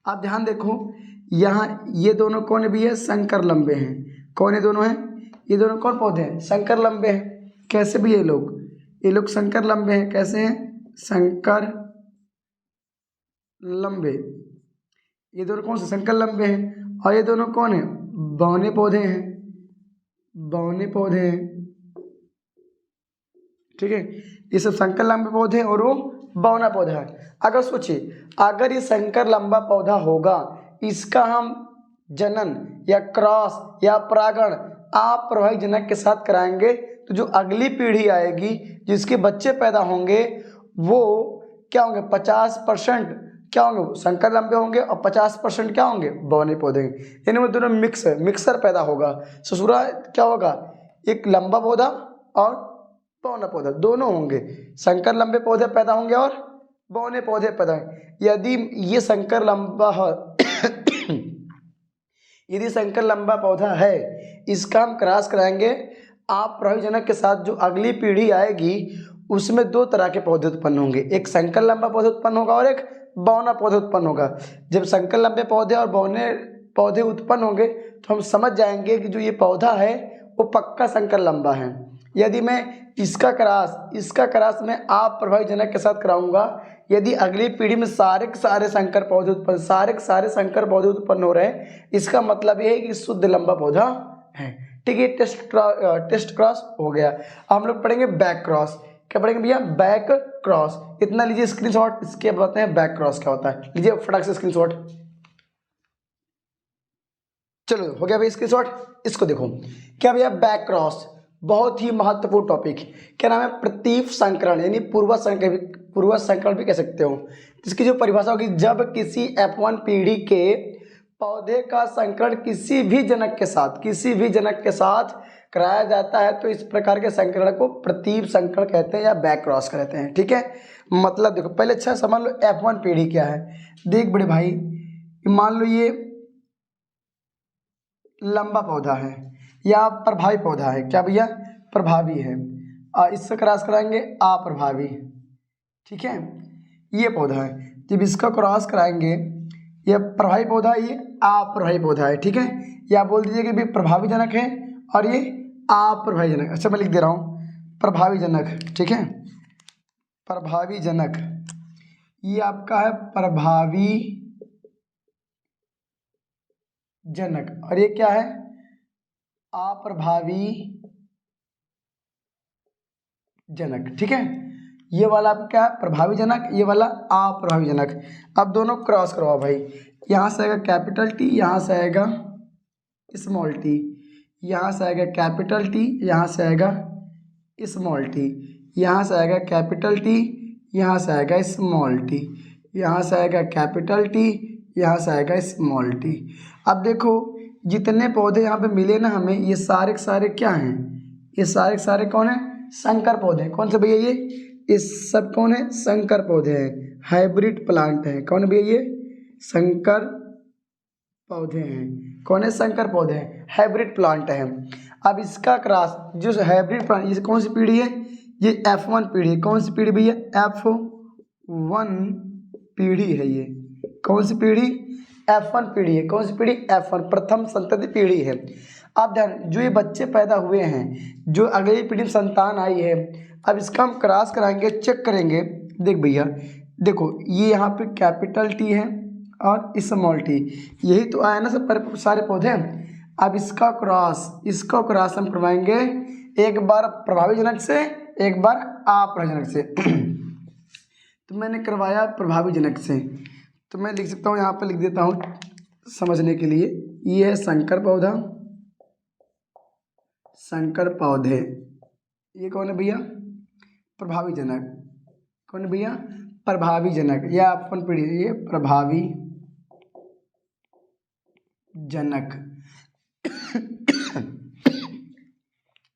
अब ध्यान देखो, यहाँ ये दोनों कौन भी है? संकर लंबे हैं। कौन ये दोनों हैं? ये दोनों कौन पौधे हैं? संकर लंबे हैं। कैसे भी ये लोग संकर लंबे हैं। कैसे हैं? संकर लंबे। ये दोनों कौन से? संकर लंबे हैं। और ये दोनों कौन है? बौने पौधे हैं, बौने पौधे हैं। ठीक है, ये सब संकर लंबे पौधे हैं और वो बौना पौधा है। अगर सोचिए, अगर ये संकर लंबा पौधा होगा, इसका हम जनन या क्रॉस या परागण आप प्रभावी जनक के साथ कराएंगे, तो जो अगली पीढ़ी आएगी, जिसके बच्चे पैदा होंगे, वो क्या होंगे? 50% क्या होंगे? संकर लंबे होंगे और 50% क्या होंगे? बौने पौधे। यानी वो दोनों मिक्सर पैदा होगा। ससुरा क्या होगा? एक लंबा पौधा और बौना पौधा दोनों होंगे। संकर लंबे पौधे पैदा होंगे और बौने पौधे पैदा होंगे। यदि ये संकर लंबा यदि संकर लंबा पौधा है, इसका हम क्रॉस कराएंगे आप प्रभावी जनक के साथ, जो अगली पीढ़ी आएगी उसमें दो तरह के पौधे उत्पन्न होंगे। एक संकर लंबा पौधा उत्पन्न होगा और एक बौना पौधा उत्पन्न होगा। जब संकर लंबे पौधे और बौने पौधे उत्पन्न होंगे तो हम समझ जाएंगे कि जो ये पौधा है वो पक्का संकर लंबा है। यदि मैं इसका क्रॉस मैं आप प्रभावी जनक के साथ कराऊंगा, यदि अगली पीढ़ी में सारे के सारे संकर पौधे उत्पन्न हो रहे हैं, इसका मतलब ये है कि शुद्ध लंबा पौधा है। ठीक है, टेस्ट क्रॉस हो गया। अब हम लोग पढ़ेंगे बैक क्रॉस। क्या पढ़ेंगे भैया? Back cross. इतना लीजिए स्क्रीनशॉट, इसके बताते हैं बैक क्रॉस क्या होता है। लीजिए फटाक से स्क्रीनशॉट। चलो हो गया भाई स्क्रीनशॉट। इसको देखो, क्या भैया? बैक क्रॉस बहुत ही महत्वपूर्ण टॉपिक। क्या नाम है? प्रतीप संकरण, यानी पूर्व संकरण भी कह सकते हो। इसकी जो परिभाषा होगी, जब किसी F1 पीढ़ी के पौधे का संकरण किसी भी जनक के साथ कराया जाता है, तो इस प्रकार के संकरण को प्रतीप संकरण कहते हैं या बैक क्रॉस कहते हैं। ठीक है, मतलब देखो पहले अच्छा समझ लो F1 पीढ़ी क्या है। देख बड़े भाई, मान लो ये लंबा पौधा है या प्रभावी पौधा है। क्या भैया? प्रभावी है। इससे क्रॉस कराएंगे अप्रभावी। ठीक है, ये पौधा है। जब इसका क्रॉस कराएंगे, ये प्रभावी पौधा, ये अप्रभावी पौधा है। ठीक है, या बोल दीजिए कि भी प्रभावी जनक है और ये अप्रभावी जनक। अच्छा मैं लिख दे रहा हूँ प्रभावी जनक। ठीक है, प्रभावी जनक ये आपका है प्रभावी जनक, और ये क्या है? अप्रभावी जनक। ठीक है, ये वाला आपका क्या है? प्रभावी जनक, ये वाला अप्रभावी जनक। अब दोनों क्रॉस करवाओ भाई। यहाँ से आएगा कैपिटल टी, यहाँ से आएगा स्मॉल टी, यहाँ से आएगा कैपिटल टी, यहाँ से आएगा स्मॉल टी, यहाँ से आएगा कैपिटल टी, यहाँ से आएगा स्मॉल टी, यहाँ से आएगा कैपिटल टी, यहाँ से आएगा स्मॉल टी। अब देखो जितने पौधे यहाँ पे मिले ना हमें, ये सारे के सारे क्या हैं? ये सारे के सारे कौन है? संकर पौधे। कौन से भैया? ये सब कौन है? संकर पौधे हैं, हाइब्रिड प्लांट है। कौन भैया? ये संकर पौधे हैं। कौन है? संकर पौधे हैं, हाइब्रिड प्लांट है। अब इसका क्रॉस जो हाइब्रिड प्लांट, ये कौन सी पीढ़ी है? ये F1 पीढ़ी। कौन सी पीढ़ी भैया? F1 पीढ़ी है ये। कौन सी पीढ़ी? F1 पीढ़ी है। कौन सी पीढ़ी? F1 प्रथम संतति पीढ़ी है। अब ध्यान, जो ये बच्चे पैदा हुए हैं, जो अगली पीढ़ी में संतान आई है, अब इसका हम क्रॉस कराएंगे, चेक करेंगे। देख भैया, देखो ये यहाँ पे कैपिटल टी है और स्मॉल टी, यही तो आया ना सब सारे पौधे। अब इसका क्रॉस हम करवाएंगे, एक बार प्रभावी जनक से, एक बार अप्रभावी जनक से। तो मैंने करवाया प्रभावी जनक से, तो मैं लिख सकता हूँ, यहाँ पे लिख देता हूँ समझने के लिए। ये है संकर पौधा, संकर पौधे। ये कौन है भैया? प्रभावी जनक। कौन है भैया? प्रभावी जनक। या अपन पीढ़ी, ये प्रभावी जनक।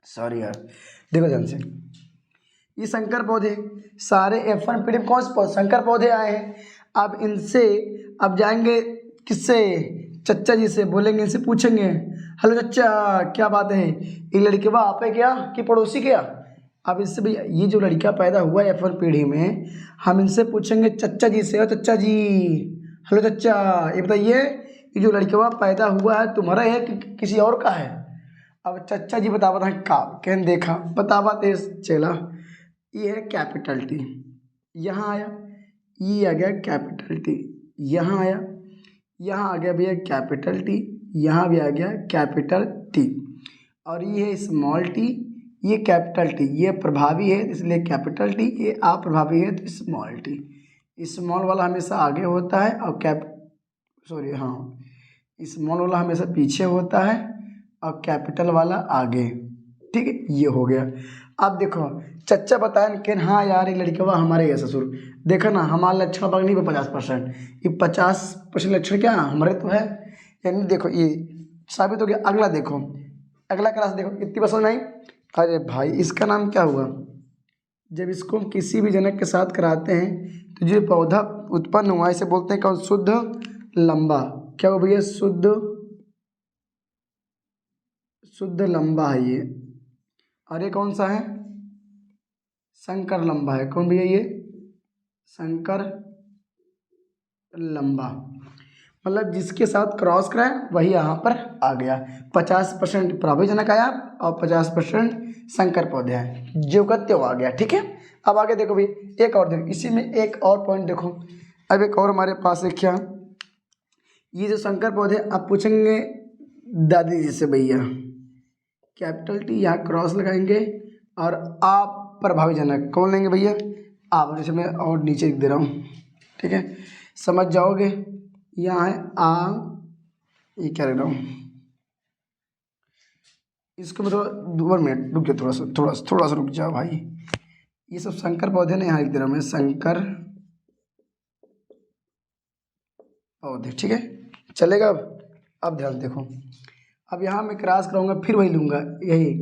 सॉरी यार, देखो ध्यान से, ये संकर पौधे सारे F1 पीढ़ी में कौन से पौधे? संकर पौधे आए हैं। अब इनसे अब जाएंगे किससे? चच्चा जी से, बोलेंगे, इनसे पूछेंगे, हेलो चच्चा क्या बात है, ये लड़की वाह आप है क्या कि पड़ोसी क्या? अब इससे भैया ये जो लड़का पैदा हुआ है F1 पीढ़ी में, हम इनसे पूछेंगे चच्चा जी से, चच्चा जी, हेलो चच्चा ये बताइए, ये जो लड़का पैदा हुआ है तुम्हारा है कि किसी और का है? अब चच्चा जी बतावत हैं का, कहन देखा बतावा तेज चला। ये है कैपिटल टी, यहाँ आया, ये आ गया कैपिटल टी, यहाँ आया, यहाँ आ गया भैया कैपिटल टी, यहाँ भी आ गया कैपिटल टी, और ये है स्मॉल टी, ये कैपिटल टी। ये प्रभावी है इसलिए कैपिटल टी, ये अप्रभावी है तो स्मॉल टी। स्मॉल वाला हमेशा आगे होता है और स्मॉल वाला हमेशा पीछे होता है और कैपिटल वाला आगे। ठीक है, ये हो गया। अब देखो चच्चा बताया कि हाँ यार ये लड़का हमारे है ससुर, देखो ना हमारा लक्षण पकड़ नहीं 50%, ये 50% लक्षण क्या हमारे तो है, यानी देखो ये साबित हो गया। अगला देखो, अगला क्लास देखो, इतनी पसंद नहीं? अरे भाई इसका नाम क्या हुआ? जब इसको हम किसी भी जनक के साथ कराते हैं तो जो पौधा उत्पन्न हुआ इसे बोलते हैं कौन? शुद्ध लंबा। क्या हो भैया? शुद्ध लंबा है ये। और ये कौन सा है? संकर लंबा है। कौन भैया? ये संकर लंबा, मतलब जिसके साथ क्रॉस कराए वही यहाँ पर आ गया। 50% प्रभावी जनक आया और 50% संकर पौधे हैं, जो का त्यों आ गया। ठीक है, अब आगे देखो भाई, एक और देखो, इसी में एक और पॉइंट देखो। अब एक और हमारे पास है क्या? ये जो संकर पौधे, आप पूछेंगे दादी जी से, भैया कैपिटल टी यहाँ क्रॉस लगाएंगे और आप प्रभावी जनक कौन लेंगे भैया? आप। जैसे मैं और नीचे लिख दे रहा हूँ, ठीक है, समझ जाओगे। यहाँ है आ, ये क्या लिख रहा हूँ, इसको मैं थोड़ा 2 मिनट रुक जाओ, थोड़ा सा रुक जाओ भाई। ये सब संकर पौधे ने यहाँ लिख दे रहा हूँ मैं, संकर पौधे। ठीक है, चलेगा। अब ध्यान देखो, अब यहाँ मैं क्रॉस कराऊंगा, फिर वही लूँगा, यही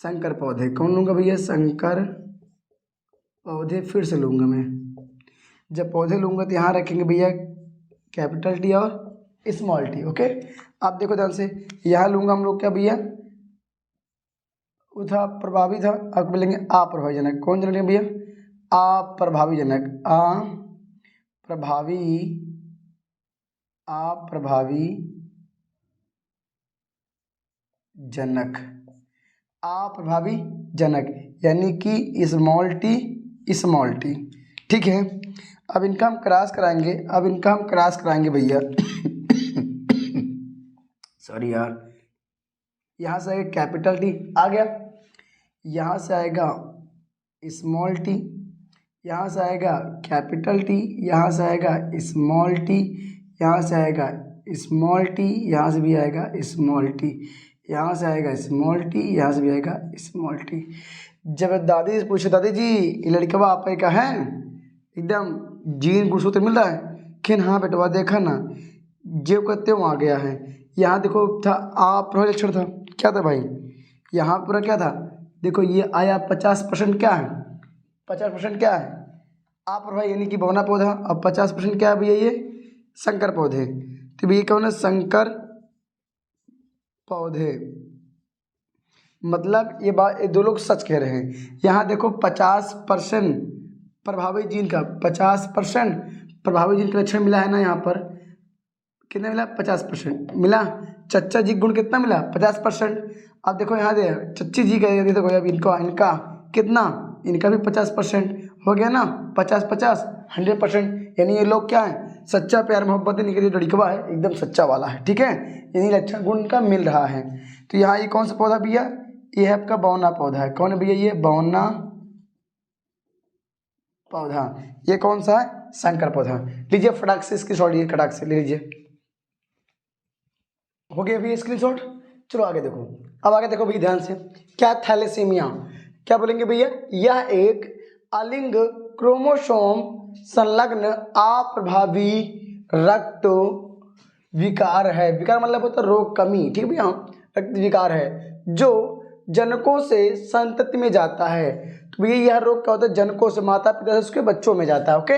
संकर पौधे। कौन लूँगा भैया? संकर पौधे फिर से लूँगा मैं। जब पौधे लूँगा तो यहाँ रखेंगे भैया कैपिटल टी और स्मॉल टी। ओके, आप देखो ध्यान से, यहाँ लूँगा हम लोग क्या भैया? वो था प्रभावी था, अब बोलेंगे अप्रभावी जनक। कौन जनक भैया? अप्रभावी जनक। अप्रभावी जनक, अप्रभावी जनक यानी कि स्मॉल टी। ठीक है, अब इनका हम क्रॉस कराएंगे, भैया। सॉरी यार, यहाँ से आएगा कैपिटल टी आ गया, यहाँ से आएगा स्मॉल टी, यहाँ से आएगा कैपिटल टी, यहाँ से आएगा स्मॉल टी, यहाँ से आएगा स्मॉल टी, यहाँ से भी आएगा स्मॉल टी, यहाँ से आएगा स्मॉल टी, यहाँ से भी आएगा स्मॉल टी। जब दादी से पूछे, दादी जी ये लड़का आप का है, एकदम जीन गुणसूत्र मिल रहा है? खिन हाँ बेटवा देखा ना, जो कहते हो आ गया है। यहाँ देखो था अप्रभावी लक्षण था, क्या था भाई? यहाँ पूरा क्या था? देखो ये आया 50% क्या है? 50% क्या है? अप्रभावी यानी कि बौना पौधा, अब 50% क्या है भैया? ये संकर पौधे। तो भैया कौन है? संकर पौधे। मतलब ये बात, ये दो लोग सच कह रहे हैं। यहाँ देखो 50% प्रभावी जीन का, 50% प्रभावी जीन का लक्षण मिला है ना यहाँ पर, कितना मिला 50% मिला। चचा जी गुण कितना मिला 50%। अब देखो यहाँ दे चच्ची जी का देखो अब इनका कितना, इनका भी 50% हो गया ना, 50-50 100%। यानी ये लोग क्या है, सच्चा प्यार मोहब्बत इनके लिए लड़कवा है, एकदम सच्चा वाला है, ठीक है। यानी लक्षण गुण इनका मिल रहा है। तो यहाँ ये कौन सा पौधा भैया, ये है आपका बौना पौधा है। कौन है भैया, ये बौना पौधा। ये कौन सा है, संकर पौधा। लीजिए फटाक से इसकी शॉट, ये कटाक से ले लीजिए। हो गया भैया स्क्रीनशॉट। चलो आगे देखो, अब आगे देखो भैया ध्यान से, क्या थैलेसीमिया, क्या बोलेंगे भैया, यह एक अलिंग क्रोमोसोम संलग्न अप्रभावी रक्त विकार है। विकार मतलब होता है रोग, कमी, ठीक भैया, रक्त विकार है जो जनकों से संतति में जाता है। तो भैया यह रोग क्या होता है, जनकों से, माता पिता से उसके बच्चों में जाता है। ओके,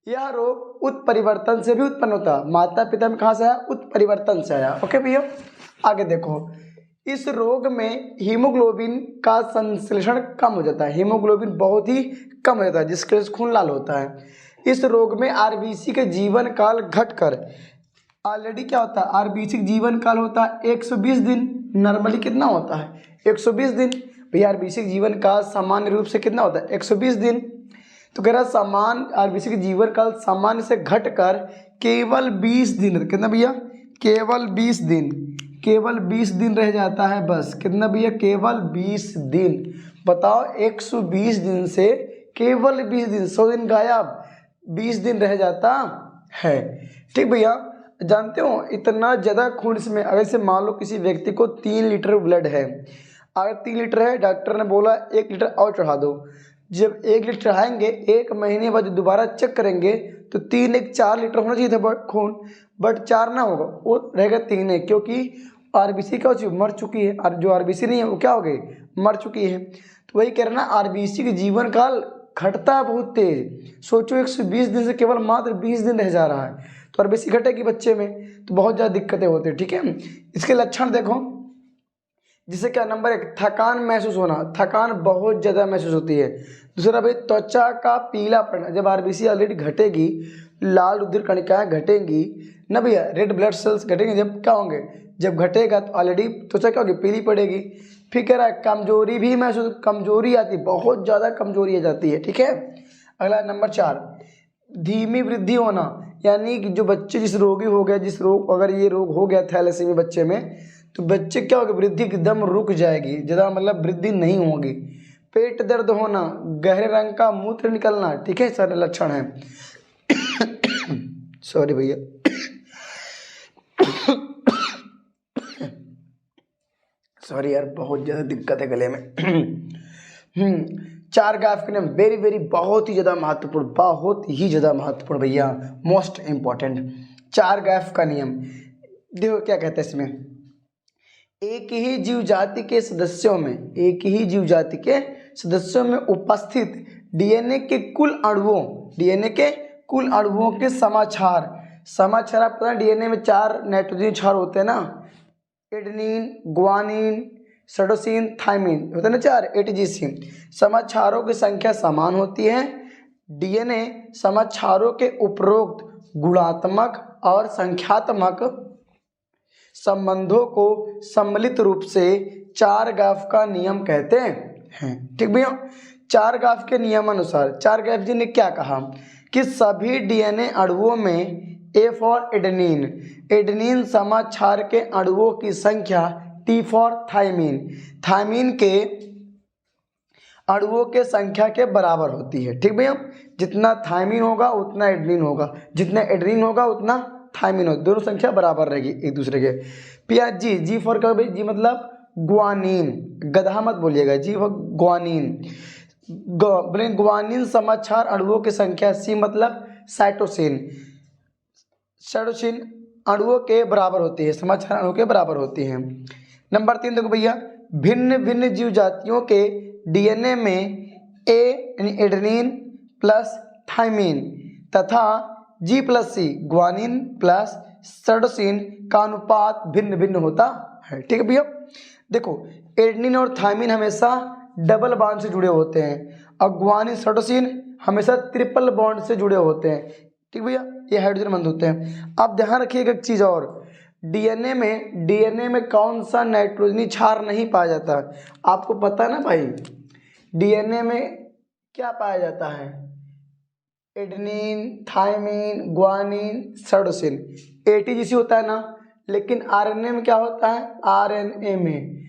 यह रोग उत्परिवर्तन से भी उत्पन्न होता है। माता पिता में कहाँ से आया, उत्परिवर्तन से आया। ओके भैया आगे देखो, इस रोग में हीमोग्लोबिन का संश्लेषण कम हो जाता है। हीमोग्लोबिन बहुत ही कम हो जाता है, जिसके वजह से खून लाल होता है। इस रोग में आरबीसी के जीवन काल घटकर ऑलरेडी क्या होता है, आरबीसी जीवन काल होता है 120 दिन। नॉर्मली कितना होता है 120 दिन। भैया आरबीसी जीवन काल सामान्य रूप से कितना होता है 120 दिन। तो कह रहा सामान आरबीसी के जीवन काल सामान्य से घटकर केवल 20 दिन, कितना भैया, केवल 20 दिन, केवल 20 दिन रह जाता है बस। कितना भैया, केवल 20 दिन। बताओ 120 दिन से केवल 20 दिन, 100 दिन गायब, 20 दिन रह जाता है। ठीक भैया, जानते हो इतना ज़्यादा खून इसमें, अगर से मान लो किसी व्यक्ति को 3 लीटर ब्लड है, अगर 3 लीटर है, डॉक्टर ने बोला 1 लीटर और चढ़ा दो। जब 1 लीटर चढ़ाएंगे, 1 महीने बाद दोबारा चेक करेंगे तो 3 1 4 लीटर होना चाहिए था खून, बट 4 ना होगा, वो रहेगा 3 है, क्योंकि आरबीसी क्या हो चुकी, मर चुकी है। और जो आरबीसी नहीं है वो क्या हो गई, मर चुकी है। तो वही कह रहे ना, आरबीसी के जीवन काल घटता है बहुत तेज। सोचो 120 दिन से केवल मात्र 20 दिन रह जा रहा है, तो आरबीसी घटेगी बच्चे में, तो बहुत ज़्यादा दिक्कतें होती है। ठीक है, इसके लक्षण देखो, जिसे क्या, नंबर 1 थकान महसूस होना, थकान बहुत ज़्यादा महसूस होती है। दूसरा भाई त्वचा का पीला पड़ना, जब आरबीसी ऑलरेडी घटेगी, लाल रुधिर कणिकाएं घटेंगी ना भैया, रेड ब्लड सेल्स घटेंगे, जब क्या होंगे, जब घटेगा तो ऑलरेडी त्वचा क्या होगी, पीली पड़ेगी। फिर कह रहा है कमजोरी भी महसूस, कमजोरी आती, बहुत ज़्यादा कमजोरी आ जाती है। ठीक है, अगला नंबर 4 धीमी वृद्धि होना, यानी कि जो बच्चे जिस रोगी हो गया, जिस रोग, अगर ये रोग हो गया थैलेसीमिया बच्चे में, तो बच्चे क्या होगा, वृद्धि एकदम रुक जाएगी, ज़्यादा मतलब वृद्धि नहीं होगी। पेट दर्द होना, गहरे रंग का मूत्र निकलना, ठीक है, सारे लक्षण हैं। सॉरी भैया, सॉरी यार, बहुत ज़्यादा दिक्कत है गले में। 4 गाफ के नियम, वेरी वेरी, बहुत ही ज़्यादा महत्वपूर्ण, बहुत ही ज़्यादा महत्वपूर्ण भैया, मोस्ट इम्पॉर्टेंट। 4 गाफ का नियम देखो क्या कहते हैं इसमें, एक ही जीव जाति के सदस्यों में, एक ही जीव जाति के सदस्यों में उपस्थित डीएनए के कुल अणुओं, डीएनए के कुल अणुओं के समाचार, समाचार आप पता है डीएनए में 4 नाइट्रोजन क्षार होते हैं ना, एडेनिन, ग्वानिन, साइटोसिन, थाइमिन होते हैं ना 4 एटीजीसी। समाचारों की संख्या समान होती है। डीएनए समाचारों के उपरोक्त गुणात्मक और संख्यात्मक संबंधों को सम्मिलित रूप से 4 गाफ का नियम कहते हैं। ठीक भैया, 4 गाफ के नियमानुसार, 4 गाफ जी ने क्या कहा कि सभी डीएनए अणुओं में ए फॉर एडेनिन, एडेनिन समाचार के अणुओं की संख्या, टी फॉर थाइमिन, थाइमिन के अणुओं के संख्या के बराबर होती है। ठीक भैया, जितना थाइमिन होगा उतना एडेनिन होगा, जितना एडेनिन होगा उतना थाइमिन होगा, दोनों संख्या बराबर रहेगी एक दूसरे के। पिया जी, जी फॉर क्या भाई, जी मतलब ग्वानिन, गधा मत बोलिएगा, जी फॉर ग्वानिन, ग्वानिन समाचार अणुओं की संख्या, सी मतलब साइटोसिन, साइटोसिन अणुओं के बराबर होती है, समाचार अणुओं के बराबर होती है। नंबर 3 देखो भैया, भिन्न भिन्न जीव जातियों के डीएनए में ए यानी एडेनिन प्लस थाइमिन तथा जी प्लस सी ग्वानिन प्लस साइटोसिन का अनुपात भिन्न भिन्न होता है। ठीक है भैया, देखो एडेनिन और थाइमिन हमेशा डबल बॉन्ड से जुड़े होते हैं और ग्वानिन साइटोसिन हमेशा ट्रिपल बॉन्ड से जुड़े होते हैं। ठीक भैया, ये हाइड्रोजन बंद होते हैं। अब ध्यान रखिएगा एक चीज़ और, डीएनए में कौन सा नाइट्रोजनी क्षार नहीं पाया जाता? आपको पता है ना भाई, डीएनए में क्या पाया जाता है? Adenine, thymine, guanine, cytosine, ATGC होता है ना। लेकिन आरएनए में क्या होता है? आरएनए में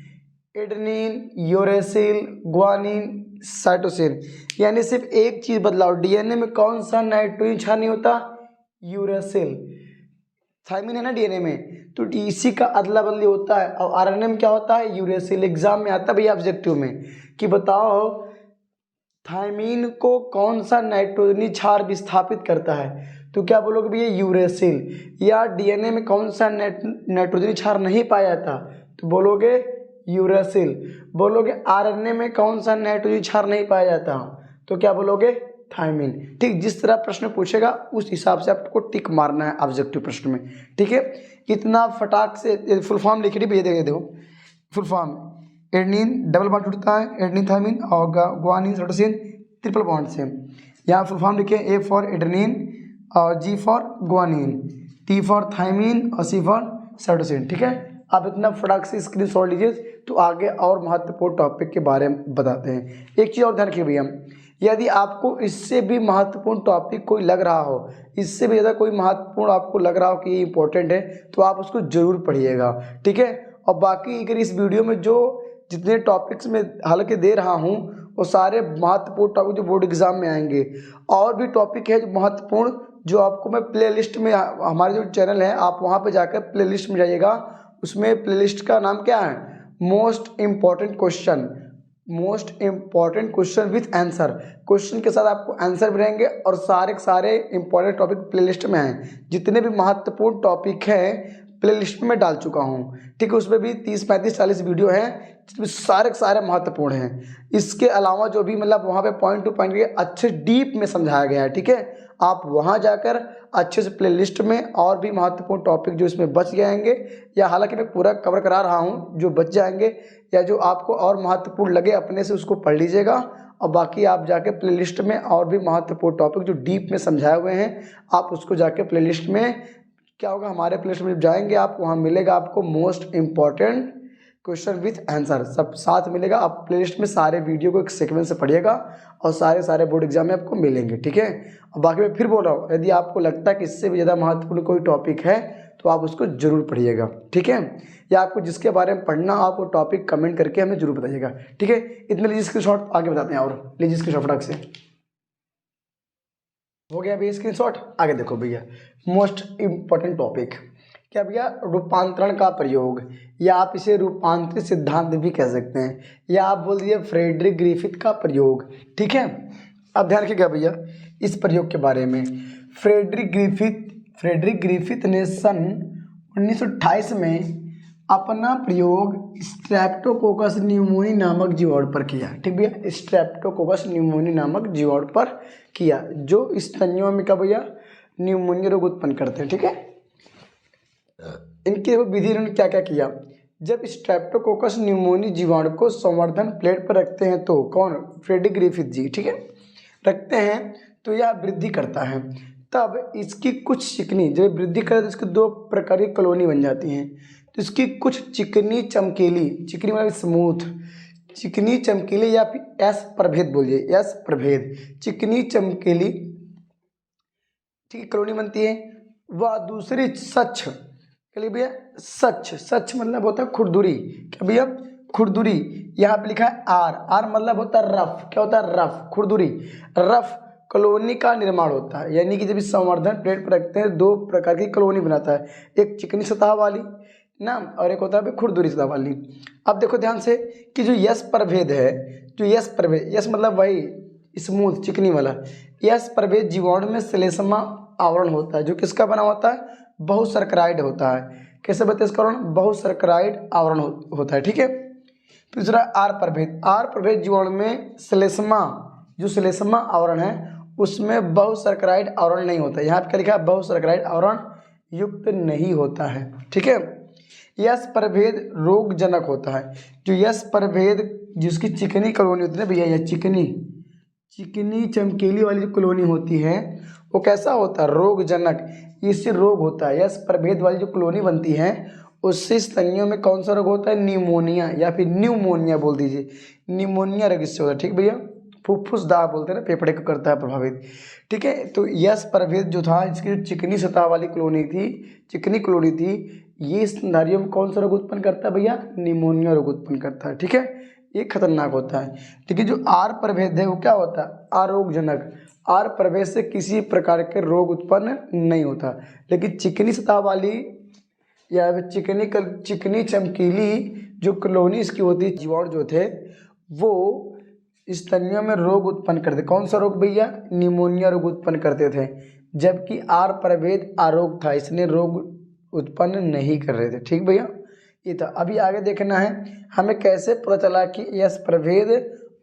एडेनिन, यूरेसिल, ग्वानिन, साइटोसिन, यानी सिर्फ एक चीज़ बदलाव, डीएनए में कौन सा नाइट्रोजन क्षार नहीं होता? यूरेसिल। थायमिन है ना डीएनए में, तो इसी का अदला बदली होता है। और आरएनए में क्या होता है? यूरेसिल। एग्जाम में आता है भैया ऑब्जेक्टिव में कि बताओ थायमिन को कौन सा नाइट्रोजनी क्षार विस्थापित करता है, तो क्या बोलोगे भैया? यूरेसिल। या डीएनए में कौन सा नाइट्रोजनी क्षार नहीं पाया जाता, तो बोलोगे यूरेसिल। बोलोगे आरएनए में कौन सा नाइट्रोजनी क्षार नहीं पाया जाता, तो क्या बोलोगे? थायमिन। ठीक, जिस तरह प्रश्न पूछेगा उस हिसाब से आपको टिक मारना है ऑब्जेक्टिव प्रश्न में। ठीक है, इतना फटाक से फुल फॉर्म लिख रही भैया, देखो full form, adenine double bond जुड़ता है, एडेनिन थायमिन, और ग्वानिन साइटोसिन ट्रिपल बॉन्ड से। यहाँ फुल फॉर्म लिखे, ए फॉर एडेनिन और G for guanine, T for thymine और सी फॉर साइटोसिन। ठीक है, आप इतना फटाक से स्क्रीनशॉट लीजिए, तो आगे और महत्वपूर्ण टॉपिक के बारे में बताते हैं। एक चीज़ और ध्यान रखिए भैया, यदि आपको इससे भी महत्वपूर्ण टॉपिक कोई लग रहा हो, इससे भी ज़्यादा कोई महत्वपूर्ण आपको लग रहा हो कि ये इंपॉर्टेंट है, तो आप उसको जरूर पढ़िएगा। ठीक है, और बाकी अगर इस वीडियो में जो जितने टॉपिक्स में हालांकि दे रहा हूँ वो सारे महत्वपूर्ण टॉपिक जो बोर्ड एग्जाम में आएंगे, और भी टॉपिक है जो महत्वपूर्ण, जो आपको मैं प्लेलिस्ट में, हमारे जो चैनल है आप वहाँ पे जाकर प्लेलिस्ट में जाइएगा, उसमें प्लेलिस्ट का नाम क्या है? Most important question, most important question with answer. Question के साथ आपको आंसर भी रहेंगे, और सारे के सारे इंपॉर्टेंट टॉपिक प्लेलिस्ट में हैं। जितने भी महत्वपूर्ण टॉपिक हैं प्लेलिस्ट में डाल चुका हूँ। ठीक है, उसमें भी 30, 35, 40 वीडियो हैं जिसमें सारे के सारे महत्वपूर्ण हैं। इसके अलावा जो भी मतलब वहाँ पे पॉइंट टू पॉइंट के अच्छे डीप में समझाया गया है। ठीक है, आप वहाँ जाकर अच्छे से प्लेलिस्ट में और भी महत्वपूर्ण टॉपिक जो इसमें बच जाएंगे, या हालांकि मैं पूरा कवर करा रहा हूँ, जो बच जाएंगे या जो आपको और महत्वपूर्ण लगे अपने से उसको पढ़ लीजिएगा। और बाकी आप जाके प्लेलिस्ट में और भी महत्वपूर्ण टॉपिक जो डीप में समझाए हुए हैं, आप उसको जाके प्लेलिस्ट में, क्या होगा, हमारे प्लेलिस्ट में जाएंगे आप, वहाँ मिलेगा आपको most important question with answer, सब साथ मिलेगा। आप प्लेलिस्ट में सारे वीडियो को एक सीक्वेंस से पढ़िएगा, और सारे बोर्ड एग्जाम में आपको मिलेंगे। ठीक है, और बाकी मैं फिर बोल रहा हूँ, यदि आपको लगता है कि इससे भी ज़्यादा महत्वपूर्ण कोई टॉपिक है तो आप उसको जरूर पढ़िएगा। ठीक है, या आपको जिसके बारे में पढ़ना, आप वो टॉपिक कमेंट करके हमें जरूर बताइएगा। ठीक है, इतने लीजिए स्क्रीनशॉट, आगे बताते हैं। और लीजिए स्क्रीनशॉट फटाक से, हो गया भैया स्क्रीनशॉट। आगे देखो भैया, मोस्ट इम्पोर्टेंट टॉपिक क्या भैया? रूपांतरण का प्रयोग, या आप इसे रूपांतरित सिद्धांत भी कह सकते हैं, या आप बोल दीजिए फ्रेडरिक ग्रिफिथ का प्रयोग। ठीक है, अब ध्यान रखिएगा भैया इस प्रयोग के बारे में। फ्रेडरिक ग्रिफिथ ने सन 1928 में अपना प्रयोग स्ट्रेप्टोकोकस न्यूमोनी नामक जीवाणु पर किया। ठीक भैया, स्ट्रेप्टोकोकस न्यूमोनी नामक जीवाणु पर किया, जो स्तनियों में क्या भैया? न्यूमोनिया रोग उत्पन्न करते हैं। ठीक है, इनकी विधि इन्होंने क्या क्या किया? जब स्ट्रेप्टोकोकस न्यूमोनी जीवाणु को संवर्धन प्लेट पर रखते हैं, तो कौन? फ्रेडरिक ग्रिफिथ जी। ठीक है, रखते हैं तो यह वृद्धि करता है। तब इसकी कुछ चिकनी, जब वृद्धि करे तो इसकी 2 प्रकार की कॉलोनी बन जाती हैं। तो इसकी कुछ चिकनी चमकीली, चिकनी मतलब स्मूथ, चिकनी चमकीली, या फिर एस प्रभेद बोलिए, एस प्रभेद, चिकनी चमकीली, ठीक है, कॉलोनी बनती है। वह दूसरी सच्छ, चलिए भैया सच मतलब होता है खुरदुरी। क्या भैया? खुरदुरी। यहाँ पे लिखा है आर मतलब होता है रफ। क्या होता है? रफ, खुरदुरी, रफ कॉलोनी का निर्माण होता है। यानी कि जब इस संवर्धन प्लेट पर रखते हैं 2 प्रकार की कॉलोनी बनाता है, एक चिकनी सतह वाली ना, और एक होता है खुरदुरी सतह वाली। अब देखो ध्यान से कि जो यस प्रभेद है, जो यस प्रभेद, यस मतलब वही स्मूथ चिकनी वाला, यस प्रभेद जीवाणु में श्लेष्मा आवरण होता है, जो किसका बना होता है? बहुशर्कराइड होता है। कैसे बताते हैं इसका आवरण? बहुशर्कराइड आवरण होता है। ठीक है, दूसरा आर प्रभेद जीवाणु में श्लेष्मा, जो श्लेष्मा आवरण है उसमें बहुशर्कराइड आवरण नहीं होता है। यहाँ पे क्या लिखा है? बहुशर्कराइड आवरण युक्त नहीं होता है। ठीक है, यस प्रभेद रोगजनक होता है। जो यस प्रभेद जिसकी चिकनी कॉलोनी होती है ना भैया, यह चिकनी चमकीली वाली जो कॉलोनी होती है वो कैसा होता है, रोगजनक, इससे रोग होता है। यस प्रभेद वाली जो कॉलोनी बनती है उससे स्तनियों में कौन सा रोग होता है, निमोनिया या फिर न्यूमोनिया बोल दीजिए, निमोनिया रोग इससे होता है। ठीक भैया, फुफ्फुस दाग बोलते हैं ना, फेफड़े को करता है प्रभावित। ठीक है, तो यस प्रभेद जो था इसकी जो चिकनी सतह वाली कॉलोनी थी, चिकनी कॉलोनी थी, ये स्तनधारियों में कौन सा रोग उत्पन्न करता है भैया, निमोनिया रोग उत्पन्न करता है। ठीक है, ये खतरनाक होता है। ठीक है, जो आर प्रभेद है वो क्या होता है, आरोगजनक, आर प्रभेद से किसी प्रकार के रोग उत्पन्न नहीं होता। लेकिन चिकनी सतह वाली या चिकनी चमकीली जो कॉलोनी इसकी होती, जीवाणु जो थे वो स्तनियों में रोग उत्पन्न करते। कौन सा रोग भैया, निमोनिया रोग उत्पन्न करते थे। जबकि आर प्रभेद आरोग था, इसने रोग उत्पन्न नहीं कर रहे थे। ठीक भैया, ये था। अभी आगे देखना है हमें कैसे पता चला कि यस प्रभेद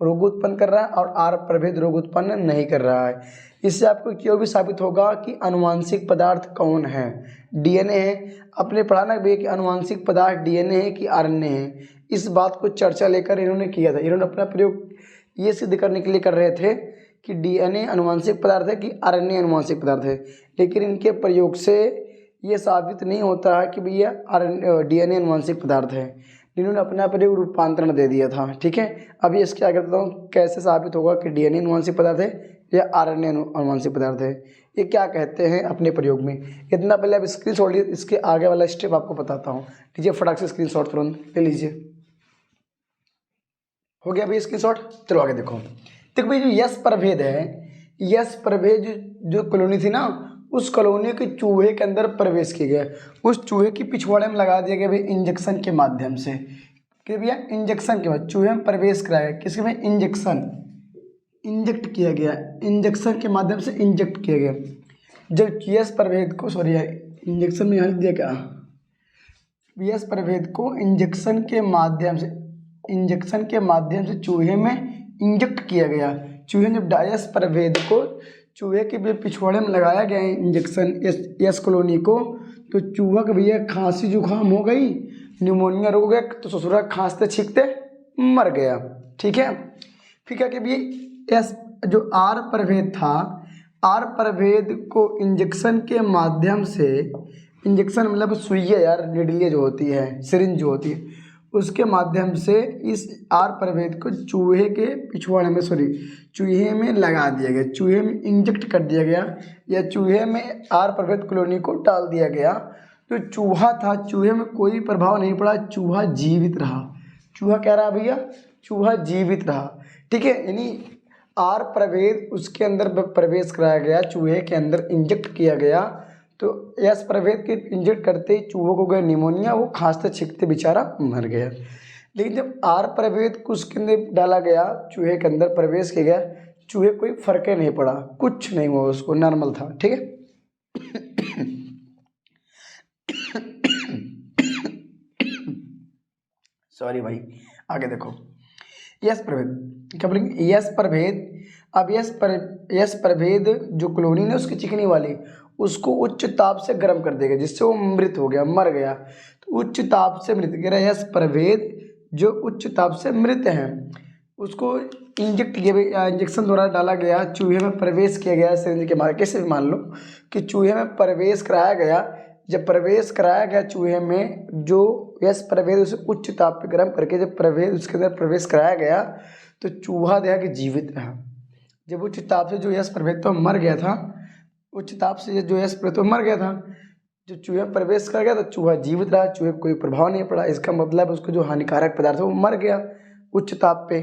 रोग उत्पन्न कर रहा है और आर प्रभेद रोग उत्पन्न नहीं कर रहा है। इससे आपको क्यों भी साबित होगा कि अनुवांशिक पदार्थ कौन है, डीएनए है। अपने पढ़ाना भी कि अनुवांशिक पदार्थ डीएनए है कि आरएनए है, इस बात को चर्चा लेकर इन्होंने किया था। इन्होंने अपना प्रयोग ये सिद्ध करने के लिए कर रहे थे कि डीएनए अनुवांशिक पदार्थ है कि आरएनए अनुवांशिक पदार्थ है। लेकिन इनके प्रयोग से ये साबित नहीं होता है कि भैया डीएनए अनुवांशिक पदार्थ है। इन्होंने अपना प्रयोग रूपांतरण दे दिया था। ठीक है, अभी इसके आगे बताता हूँ कैसे साबित होगा कि डीएनए अनुवांशिक पदार्थ है या आरएनए अनुवांशिक पदार्थ है, ये क्या कहते हैं अपने प्रयोग में। इतना पहले अब स्क्रीनशॉट लीजिए, इसके आगे वाला स्टेप आपको बताता हूँ। लीजिए फटाक से स्क्रीनशॉट तुरंत ले लीजिए। हो गया भाई स्क्रीनशॉट, चलो आगे देखो। देखो भाई जो यस प्रभेद है, यस प्रभेद जो कॉलोनी थी ना, उस कॉलोनी के चूहे के अंदर प्रवेश किया गया। उस चूहे की पिछवाड़े में लगा दिया गया भाई इंजेक्शन के माध्यम से, कि भैया इंजेक्शन के बाद चूहे में प्रवेश कराया गया। किसके में, इंजेक्शन, इंजेक्ट किया गया, इंजेक्शन के माध्यम से इंजेक्ट किया गया। जब यस प्रभेद को, सॉरी इंजेक्शन में यहाँ लिख दिया क्या, यस प्रभेद को इंजेक्शन के माध्यम से, इंजेक्शन के माध्यम से चूहे में इंजेक्ट किया गया। चूहे ने डायस प्रभेद को चूहे के भी पिछवाड़े में लगाया गया इंजेक्शन यस कॉलोनी को, तो चूहा का भैया खांसी जुकाम हो गई, न्यूमोनिया रोग हो गया, तो ससुरा खांसते छींकते मर गया। ठीक है, फिर क्या कि भैया यस जो आर प्रभेद था, आर प्रभेद को इंजेक्शन के माध्यम से, इंजेक्शन मतलब सुइया यार, निडलिया जो होती है, सिरिंज जो होती है, उसके माध्यम से इस आर प्रभेद को चूहे के पिछवाड़े में, सॉरी चूहे में लगा दिया गया, चूहे में इंजेक्ट कर दिया गया, या चूहे में आर प्रभेद कॉलोनी को डाल दिया गया। तो चूहा था, चूहे में कोई प्रभाव नहीं पड़ा, चूहा जीवित रहा। चूहा क्या रहा भैया, चूहा जीवित रहा। ठीक है, यानी आर प्रभेद उसके अंदर प्रवेश कराया गया, चूहे के अंदर इंजेक्ट किया गया, तो यस प्रभेद के इंजेक्ट करते ही चूहों को गया निमोनिया, वो खांसते छींकते बेचारा मर गया। लेकिन जब आर प्रभेद को उसके अंदर डाला गया, चूहे के अंदर प्रवेश किया गया, चूहे कोई फर्क नहीं पड़ा, कुछ नहीं हुआ उसको, नॉर्मल था। ठीक है, सॉरी भाई, आगे देखो। यस प्रभेद क्या बोलेंगे, यस प्रभेद। अब यस प्रभेद जो कॉलोनी है उसकी चिकनी वाली, उसको उच्च ताप से गर्म कर देगा, जिससे वो मृत हो गया, मर गया। तो उच्च ताप से मृत कह रहा है यस प्रभेद जो उच्च ताप से मृत हैं, उसको इंजेक्ट किया, इंजेक्शन द्वारा डाला गया, चूहे में प्रवेश किया गया सिरिंज के माध्यम, कैसे भी मान लो कि चूहे में प्रवेश कराया गया। जब प्रवेश कराया गया चूहे में, जो यस प्रभेद उसे उच्च ताप पे गर्म करके जब प्रभेद उसके अंदर प्रवेश कराया गया, तो चूहा देखा कि जीवित रहा। जब उच्च ताप से जो यस प्रभेद तो मर गया था, उच्च ताप से जो यस प्रभेद तो मर गया था, जब चूहे में प्रवेश कर गया तो चूहा जीवित रहा, चूहे को कोई प्रभाव नहीं पड़ा। इसका मतलब उसको जो हानिकारक पदार्थ है वो मर गया उच्च ताप पे।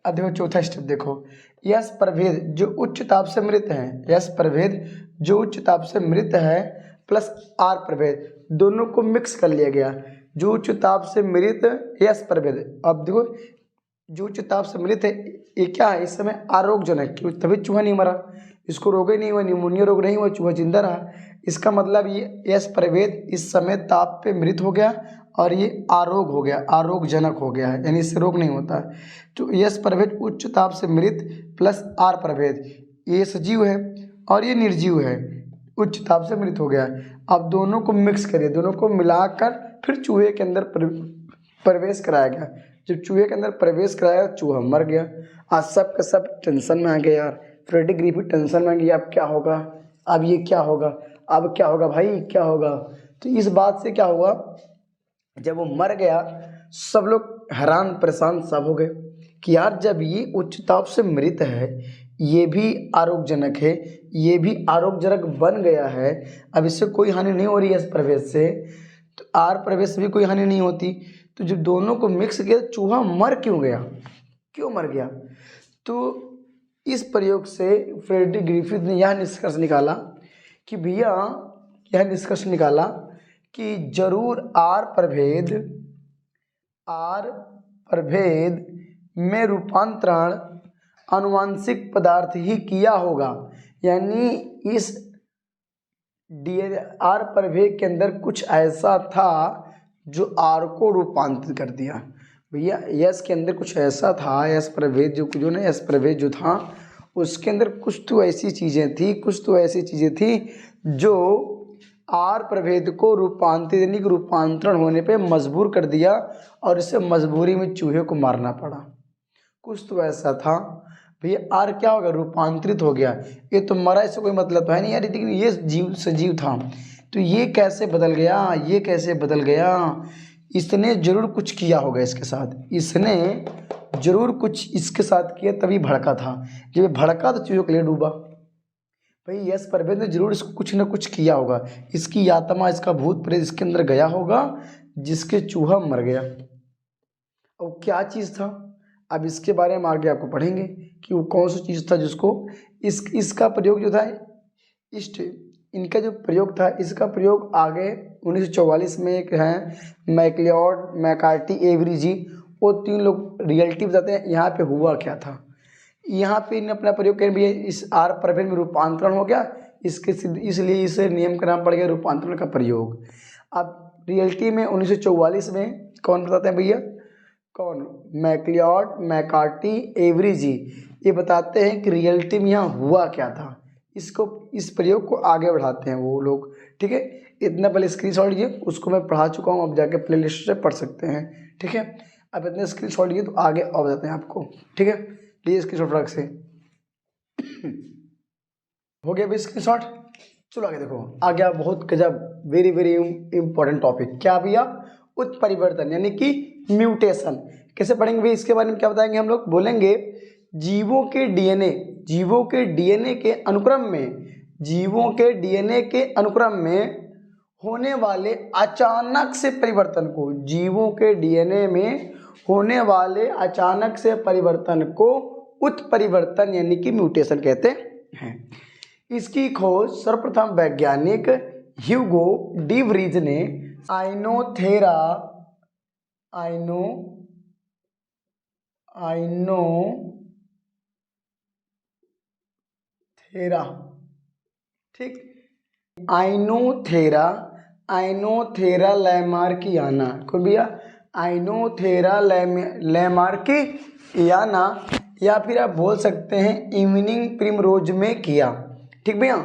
अब देखो चौथा स्टेप देखो, यस प्रभेद जो उच्च ताप से मृत है, यस प्रभेद जो उच्च ताप से मृत है प्लस आर प्रभेद दोनों को मिक्स कर लिया गया। जो उच्च ताप से मृत यस प्रभेद, अब देखो जो उच्च ताप से मृत है ये क्या है, इस समय आरोगजनक, तभी चूहा नहीं मरा, इसको रोग ही नहीं हुआ, निमोनिया रोग नहीं हुआ, चूहा जिंदा रहा। इसका मतलब ये यस प्रभेद इस समय ताप पे मृत हो गया और ये आरोग हो गया, आरोगजनक हो गया है, यानी इससे रोग नहीं होता। तो यस प्रभेद उच्च ताप से मृत प्लस आर प्रभेद, ये सजीव है और ये निर्जीव है, उच्च ताप से मृत हो गया। अब दोनों को मिक्स करिए, दोनों को मिलाकर फिर चूहे के अंदर प्रवेश कराया गया। जब चूहे के अंदर प्रवेश कराया चूहा मर गया। आज सब के सब टेंशन में आ गए यार, फ्रेडरिक ग्रिफिथ टेंशन में कि अब क्या होगा, अब ये क्या होगा, अब क्या होगा भाई, क्या होगा। तो इस बात से क्या हुआ, जब वो मर गया सब लोग हैरान परेशान सब हो गए कि यार जब ये उच्च ताप से मृत है, ये भी आरोग्यजनक है, ये भी आरोग्यजनक बन गया है, अब इससे कोई हानि नहीं हो रही है इस प्रवेश से, तो आर प्रवेश से भी कोई हानि नहीं होती, तो जब दोनों को मिक्स किया चूहा मर क्यों गया, क्यों मर गया। तो इस प्रयोग से फ्रेडरिक ग्रिफिथ ने यह निष्कर्ष निकाला कि भैया, यह निष्कर्ष निकाला कि जरूर आर प्रभेद में रूपांतरण आनुवांशिक पदार्थ ही किया होगा, यानी इस आर प्रभेद के अंदर कुछ ऐसा था जो आर को रूपांतरित कर दिया। भैया यस के अंदर कुछ ऐसा था, यस प्रभेद यस प्रभेद जो था उसके अंदर कुछ तो ऐसी चीज़ें थी जो आर प्रभेद को रूपांतरण होने पे मजबूर कर दिया और इसे मजबूरी में चूहे को मारना पड़ा। कुछ तो ऐसा था भैया, आर क्या हो गया, रूपांतरित हो गया। ये तो मरा, इससे कोई मतलब तो है नहीं यार, लेकिन ये जीव सजीव था, तो ये कैसे बदल गया, इसने जरूर कुछ किया होगा इसके साथ, इसने जरूर कुछ इसके साथ किया तभी भड़का था। जब ये भड़का तो चूहों के लिए डूबा। भाई यस प्रभेद ने जरूर इसको कुछ ना कुछ किया होगा, इसकी आत्मा, इसका भूत प्रेत इसके अंदर गया होगा जिसके चूहा मर गया। और क्या चीज़ था, अब इसके बारे में आगे आपको पढ़ेंगे कि वो कौन सा चीज़ था जिसको इसका प्रयोग जो था, इनका जो प्रयोग था, इसका प्रयोग आगे 1944 में एक है मैक्लियोड, मैकार्टी, एवरी जी, वो तीन लोग रियलिटी बताते हैं यहाँ पे हुआ क्या था। यहाँ पे इन्हें अपना प्रयोग कर भी इस आर प्रभेद में रूपांतरण हो गया, इसलिए इसे नियम का नाम पड़ गया रूपांतरण का प्रयोग। अब रियलिटी में 1944 में कौन बताते हैं भैया, कौन, मैक्लियोड, मैकार्टी, एवरी जी, ये बताते हैं कि रियलिटी में यहाँ हुआ क्या था। इस प्रयोग को आगे बढ़ाते हैं वो लोग, ठीक है। इतना पहले स्क्रीनशॉट लीजिए, उसको मैं पढ़ा चुका हूँ, अब जाके प्लेलिस्ट से पढ़ सकते हैं, ठीक है। अब इतने स्क्रीनशॉट लीजिए तो आगे और बताते हैं आपको, ठीक है। लीजिए स्क्रीनशॉट फटाक से हो गया भी स्क्रीनशॉट। चलो आगे देखो, आगे आप बहुत गजब, वेरी वेरी इंपॉर्टेंट टॉपिक, क्या भैया, उत्परिवर्तन यानी कि म्यूटेशन। कैसे पढ़ेंगे भाई, इसके बारे में क्या बताएंगे हम लोग, बोलेंगे जीवों के डीएनए के अनुक्रम में होने वाले अचानक से परिवर्तन को, जीवों के डीएनए में होने वाले अचानक से परिवर्तन को उत्परिवर्तन यानी कि म्यूटेशन कहते हैं। इसकी खोज सर्वप्रथम वैज्ञानिक ह्यूगो डी व्रीज ने आइनोथेरा ठीक, आइनोथेरा लैमार्कियाना, कौन भैया, आइनोथेरा लैमार्कियाना, या फिर आप बोल सकते हैं इवनिंग प्रिमरोज में किया, ठीक भैया।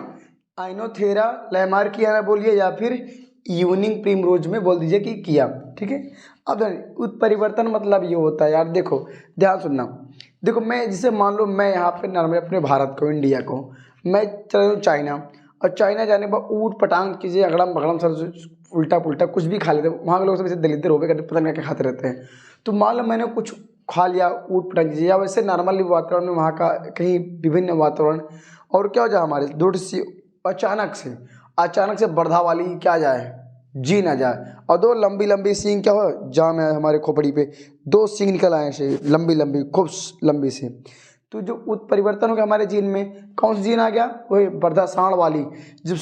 आइनोथेरा लैमार्कियाना बोलिए या फिर इवनिंग प्रिमरोज में बोल दीजिए कि किया, ठीक है। अब उत्परिवर्तन मतलब ये होता है यार, देखो ध्यान सुनना, देखो मैं जिसे मान लो मैं यहाँ पे नॉर्मल अपने भारत को, इंडिया को, मैं चला जाऊँ चाइना, और चाइना जाने के बाद ऊट पटांग चीज़ें अगड़म बगड़म सर उल्टा पुल्टा कुछ भी खा लेते हैं, वहाँ के लोग सब ऐसे दलिद्र हो गए करते, पता नहीं क्या खाते रहते हैं। तो मान लो मैंने कुछ खा लिया ऊट पटांग चीज़ें, या वैसे नॉर्मली वातावरण में वहाँ का कहीं विभिन्न वातावरण, और क्या हो जाए हमारे दूर से अचानक से बर्धा वाली क्या जाए, जी ना जाए, और दो लंबी लंबी सींग क्या हो जाम है हमारे खोपड़ी पे, दो सींग निकल आए से लंबी लंबी खूब लंबी सी, तो जो उत्परिवर्तन हो गया हमारे जीन में, कौन सी जीन आ गया, वही बर्धा साण वाली। जब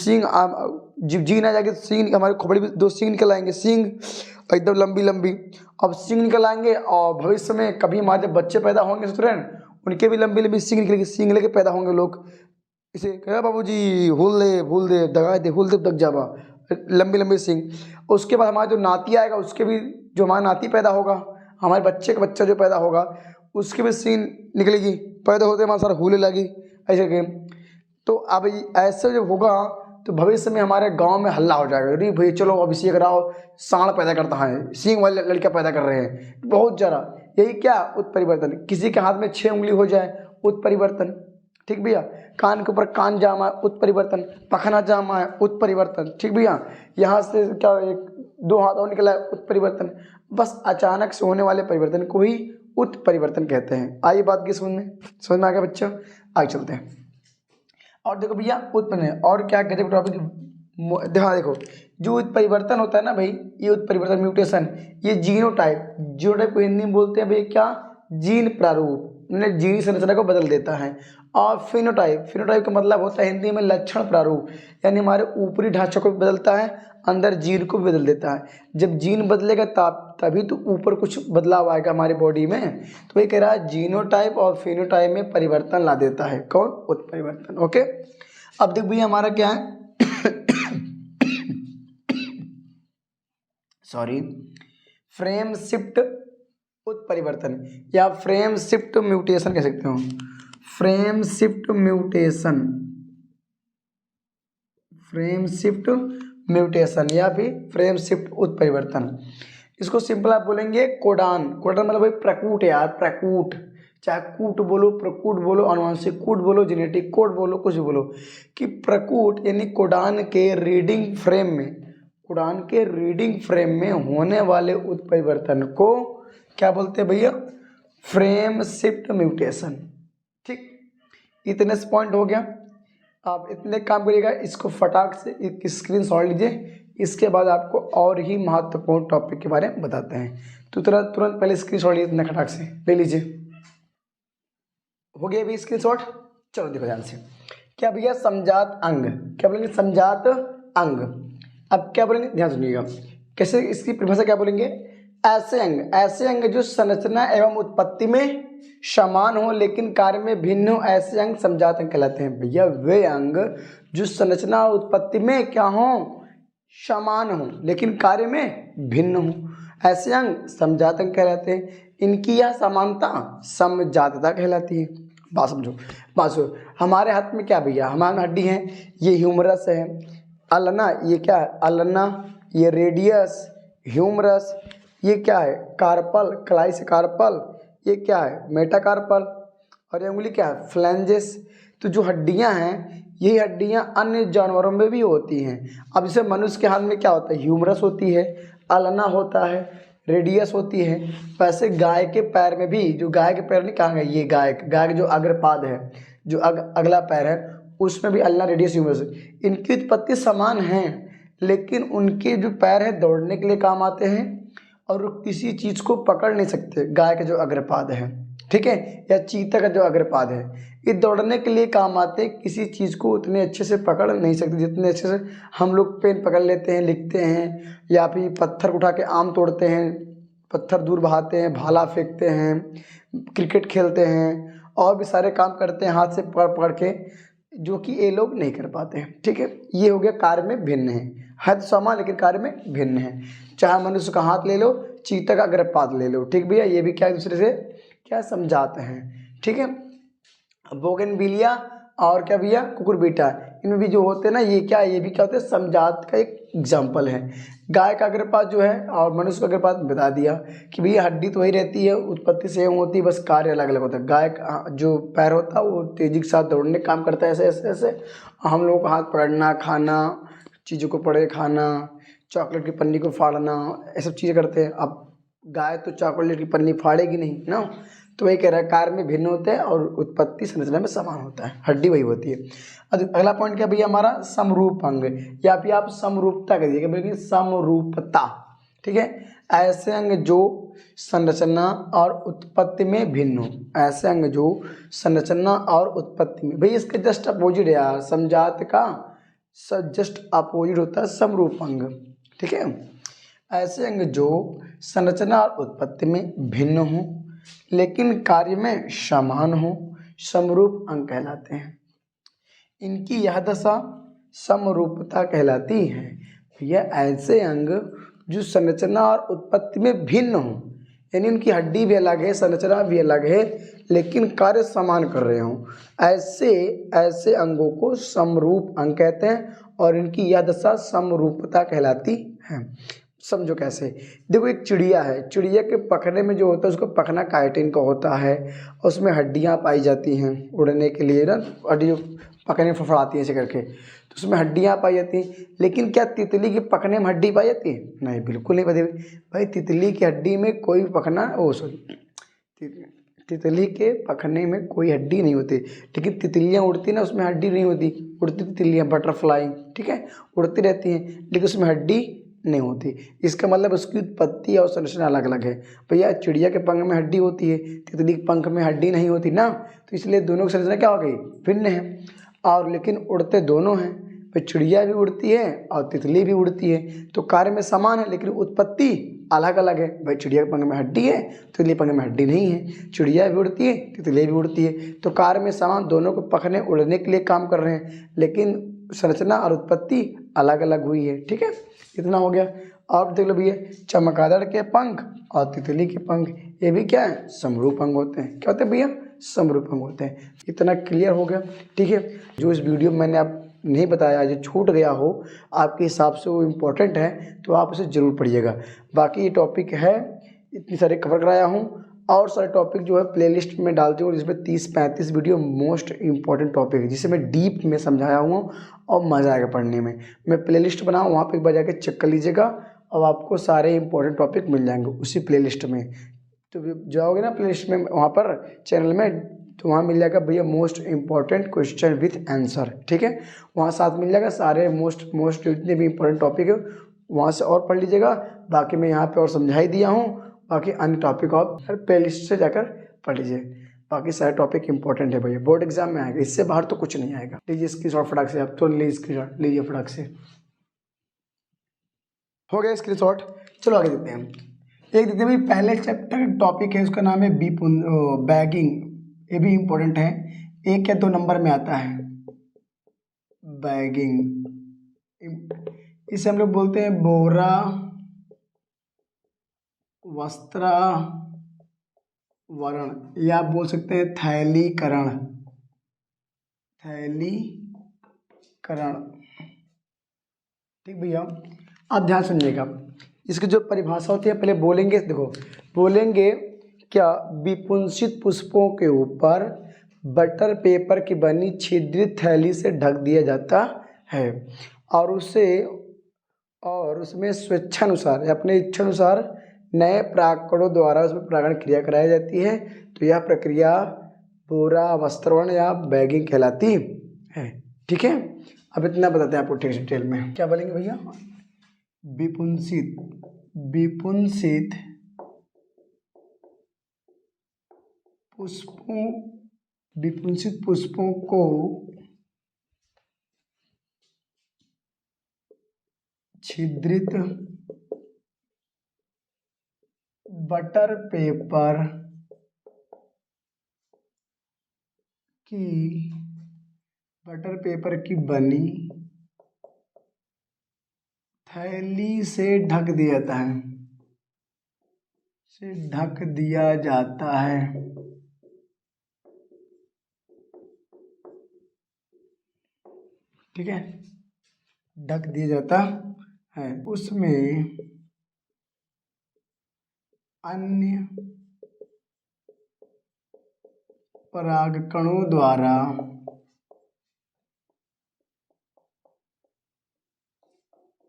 जब जीन आ जाएगी तो सींग हमारे खोपड़ी पे दो सींग निकल आएंगे, सींग एकदम लंबी लंबी, अब सींग निकल आएंगे, और भविष्य में कभी हमारे जब बच्चे पैदा होंगे स्टूडेंट, उनके भी लंबी लंबी सींग निकलेगी, सींग लेके पैदा होंगे लोग, इसे कहे बाबू जी भूल दे दगा दे भूल दे दग जावा, लंबी लंबी सींग। उसके बाद हमारा जो नाती आएगा उसके भी, जो हमारा नाती पैदा होगा, हमारे बच्चे का बच्चा जो पैदा होगा उसकी भी सींग निकलेगी, पैदा होते हमारा सारा हूले लगी ऐसे के। तो अब ऐसे जब होगा तो भविष्य में हमारे गांव में हल्ला हो जाएगा, अरे भाई चलो अभिषेक राव सांड पैदा करता है, सींग वाले लड़कियाँ पैदा कर रहे हैं, बहुत ज़्यादा। यही क्या उत्परिवर्तन, किसी के हाथ में 6 उंगली हो जाए उत्परिवर्तन, ठीक भैया। कान के ऊपर कान जामा है, उत्परिवर्तन। पखना जामा है, उत्परिवर्तन। ठीक भैया। यहाँ से क्या एक दो हाथ और निकला है, उत्परिवर्तन। बस अचानक से होने वाले परिवर्तन को ही उत्परिवर्तन कहते हैं। आई बात की समझ में आ गया बच्चा? आगे चलते हैं। और देखो भैया उत्पन्न है और क्या कहते हैं टॉपिक, देखो जो उत्परिवर्तन होता है ना भाई, ये उत्परिवर्तन म्यूटेशन, ये जीनोटाइप को हिंदी में बोलते हैं भाई क्या, जीन प्रारूप, जीनी संरचना को बदल देता है। और फिनोटाइप का मतलब होता है हिंदी में लक्षण प्रारूप, यानी हमारे ऊपरी ढांचे को भी बदलता है, अंदर जीन को भी बदल देता है। जब जीन बदलेगा तभी तो ऊपर कुछ बदलाव आएगा हमारी बॉडी में। तो ये कह रहा है जीनोटाइप और फिनोटाइप में परिवर्तन ला देता है कौन, उत्परिवर्तन। ओके, अब देख भैया हमारा क्या है सॉरी, फ्रेम शिफ्ट उत्परिवर्तन या फ्रेम शिफ्ट म्यूटेशन कह सकते हो। फ्रेम शिफ्ट म्यूटेशन या फिर फ्रेम शिफ्ट उत्परिवर्तन। इसको सिंपल आप बोलेंगे कोडान मतलब भाई प्रकूट यार, प्रकूट, चाहे कूट बोलो, प्रकूट बोलो, अनुवांशिक कूट बोलो, जेनेटिक कोड बोलो, कुछ भी बोलो, कि प्रकूट यानी कोडान के रीडिंग फ्रेम में होने वाले उत्परिवर्तन को क्या बोलते हैं भैया, फ्रेम शिफ्ट म्यूटेशन। ठीक, इतने से पॉइंट हो गया। आप इतने काम करिएगा, इसको फटाक से एक स्क्रीनशॉट लीजिए, इसके बाद आपको और ही महत्वपूर्ण टॉपिक के बारे में बताते हैं। तो तुरंत पहले स्क्रीनशॉट लीजिए, इतने फटाक से ले लीजिए। हो गया अभी स्क्रीनशॉट? चलो देखो ध्यान से, क्या भैया समजात अंग, क्या बोलेंगे समजात अंग। अब क्या बोलेंगे, ध्यान सुनिएगा कैसे, इसकी परिभाषा क्या बोलेंगे, ऐसे अंग जो संरचना एवं उत्पत्ति में समान हो लेकिन कार्य में भिन्न हो, ऐसे अंग समजात अंग कहलाते हैं। भैया वे अंग जो संरचना और उत्पत्ति में क्या हो, समान हो लेकिन कार्य में भिन्न हो, ऐसे अंग समजात अंग कहलाते हैं। इनकी यह समानता समजातता कहलाती है। बात समझो, हमारे हाथ में क्या भैया, हमारी हड्डी है, ये ह्यूमरस है, अल्ना, ये क्या है अल्ना, ये रेडियस, ह्यूमरस, ये क्या है कार्पल, कलाई से कार्पल, ये क्या है मेटाकार्पल, और ये उंगली क्या है फ्लैंजेस। तो जो हड्डियां हैं, यही हड्डियां अन्य जानवरों में भी होती हैं। अब जैसे मनुष्य के हाथ में क्या होता है, ह्यूमरस होती है, अल्ना होता है, रेडियस होती है। वैसे गाय के पैर में भी, जो गाय के पैर नहीं कहाँ गए, ये गाय का जो अग्रपाद है, जो अगला पैर है, उसमें भी अल्ना, रेडियस, ह्यूमरस, इनकी उत्पत्ति समान है लेकिन उनके जो पैर है दौड़ने के लिए काम आते हैं और किसी चीज़ को पकड़ नहीं सकते। गाय का जो अग्रपाद है, ठीक है, या चीता का जो अग्रपाद है, ये दौड़ने के लिए काम आते हैं, किसी चीज़ को उतने अच्छे से पकड़ नहीं सकते जितने अच्छे से हम लोग पेन पकड़ लेते हैं, लिखते हैं, या फिर पत्थर उठा के आम तोड़ते हैं, पत्थर दूर बहाते हैं, भाला फेंकते हैं, क्रिकेट खेलते हैं, और भी सारे काम करते हैं हाथ से पकड़ पकड़ के, जो कि ये लोग नहीं कर पाते हैं। ठीक है, ये हो गया कार्य में भिन्न है तो समान लेकिन कार्य में भिन्न है। चाहे मनुष्य का हाथ ले लो, चीता का अग्रपाद ले लो, ठीक भैया, ये भी क्या एक दूसरे से क्या समझाते हैं। ठीक है, बोगनविलिया और क्या भैया कुकुरबिटा, इनमें भी जो होते हैं ना, ये भी क्या होते हैं समझात का एक एग्जाम्पल है। गाय का अग्रपाद जो है और मनुष्य का अग्रपाद बता दिया कि भैया हड्डी तो वही रहती है, उत्पत्ति सेम होती है, बस कार्य अलग अलग होता है। गाय का जो पैर होता है वो तेजी के साथ दौड़ने का काम करता है, ऐसे ऐसे ऐसे। हम लोगों का हाथ पकड़ना, खाना, चीज़ों को पकड़ खाना, चॉकलेट की पन्नी को फाड़ना, ये सब चीज़ें करते हैं। अब गाय तो चॉकलेट की पन्नी फाड़ेगी नहीं ना, तो वही कह रहा है कार्य में भिन्न होते हैं और उत्पत्ति संरचना में समान होता है, हड्डी वही होती है। अगला पॉइंट क्या भैया हमारा, समरूप अंग, या फिर आप समरूपता कह दीजिएगा, बल्कि समरूपता। ठीक है, ऐसे अंग जो संरचना और उत्पत्ति में भिन्न हो, ऐसे अंग जो संरचना और उत्पत्ति में, भाई इसके जस्ट अपोजिट है यार, समजात का जस्ट अपोजिट होता है समरूप अंग। ठीक है, ऐसे अंग जो संरचना और उत्पत्ति में भिन्न हो लेकिन कार्य में समान हो, समरूप अंग कहलाते हैं। इनकी यह दशा समरूपता कहलाती है। यह ऐसे अंग जो संरचना और उत्पत्ति में भिन्न हो, यानी उनकी हड्डी भी अलग है, संरचना भी अलग है, लेकिन कार्य समान कर रहे हों, ऐसे अंगों को समरूप अंग कहते हैं और इनकी यह दशा समरूपता कहलाती है। समझो कैसे। देखो एक चिड़िया है, चिड़िया के पखने में जो होता है उसका पखना काइटिन का होता है, उसमें हड्डियाँ पाई जाती हैं उड़ने के लिए ना, हड्डी पखने में फड़फड़ाती हैं ऐसे करके, तो उसमें हड्डियाँ पाई जाती हैं। लेकिन क्या तितली के पखने में हड्डी पाई जाती है? नहीं, बिल्कुल नहीं पाई भाई। तितली की हड्डी में कोई पखना, ओ सॉरी, तितली के पखने में कोई हड्डी नहीं होती। लेकिन तितलियाँ उड़ती ना, उसमें हड्डी नहीं होती। उड़ती तितलियाँ बटरफ्लाई, ठीक है, उड़ती रहती हैं लेकिन उसमें हड्डी नहीं होती। इसका मतलब उसकी उत्पत्ति और संरचना अलग अलग है। भैया चिड़िया के पंख में हड्डी होती है, तितली के पंख में हड्डी नहीं होती ना, तो इसलिए दोनों की संरचना क्या हो गई? भिन्न है। और लेकिन उड़ते दोनों हैं, भाई चिड़िया भी उड़ती है और तितली भी उड़ती है, तो कार्य में समान है लेकिन उत्पत्ति अलग अलग है। भाई चिड़िया के पंख में हड्डी है, तितली के पंख में हड्डी नहीं है। चिड़िया भी उड़ती है, तितली भी उड़ती है, तो कार्य में समान, दोनों को पखने उड़ने के लिए काम कर रहे हैं, लेकिन संरचना और उत्पत्ति अलग अलग हुई है। ठीक है, इतना हो गया। और देख लो भैया, चमगादड़ के पंख और तितली के पंख, ये भी क्या है? समरूप अंग होते हैं। क्या होते हैं भैया? समरूप अंग होते हैं। इतना क्लियर हो गया। ठीक है, जो इस वीडियो में मैंने आप नहीं बताया, जो छूट गया हो आपके हिसाब से वो इम्पोर्टेंट है, तो आप उसे ज़रूर पढ़िएगा। बाकी ये टॉपिक है, इतनी सारे कवर कराया हूँ, और सारे टॉपिक जो है प्लेलिस्ट में डालती हूँ, जिसमें 30-35 वीडियो मोस्ट इंपॉर्टेंट टॉपिक है, जिसे मैं डीप में समझाया हूँ और मज़ा आएगा पढ़ने में। मैं प्लेलिस्ट बनाऊँ, वहाँ पे एक बार जाकर चेक कर लीजिएगा और आपको सारे इंपॉर्टेंट टॉपिक मिल जाएंगे उसी प्लेलिस्ट में। तो जाओगे ना प्लेलिस्ट में, वहाँ पर चैनल में, तो वहाँ मिल जाएगा भैया most important question with answer. ठीक है, वहाँ साथ मिल जाएगा सारे मोस्ट जितने भी इंपॉर्टेंट टॉपिक है, वहाँ से और पढ़ लीजिएगा। बाकी मैं यहाँ पे और समझा ही दिया हूँ, बाकी अन्य टॉपिक आप प्ले लिस्ट से जाकर पढ़ लीजिए। बाकी सारे टॉपिक इंपॉर्टेंट है भैया, बोर्ड एग्जाम में आएगा, इससे बाहर तो कुछ नहीं आएगा। लीजिए स्क्रीनशॉट फटाक से, आप तो लीजिए फटाक से। हो गया स्क्रीनशॉट, चलो आगे देखते हैं। एक देखते हैं भाई, पहले चैप्टर टॉपिक है, उसका नाम है बैगिंग। ये भी इम्पोर्टेंट है, 1 या 2 नंबर में आता है बैगिंग। इसे हम लोग बोलते हैं बोरा वस्त्रावरण, या आप बोल सकते हैं थैलीकरण। ठीक भैया, आप ध्यान सुनिएगा। इसकी जो परिभाषा होती है पहले बोलेंगे, देखो बोलेंगे क्या? विपुंसित पुष्पों के ऊपर बटर पेपर की बनी छिद्रित थैली से ढक दिया जाता है और उसमें स्वेच्छानुसार, अपने इच्छानुसार नए परागकणों द्वारा उसमें परागण क्रिया कराई जाती है। तो यह प्रक्रिया बोरा वस्त्रावरण या बैगिंग कहलाती है। ठीक है, अब इतना बताते हैं आपको ठीक डिटेल में। क्या बोलेंगे भैया? विपुंसित पुष्पों को छिद्रित बटर पेपर की बनी थैली से ढक दिया जाता है। ठीक है, ढक दिया जाता है। उसमें अन्य परागकणों द्वारा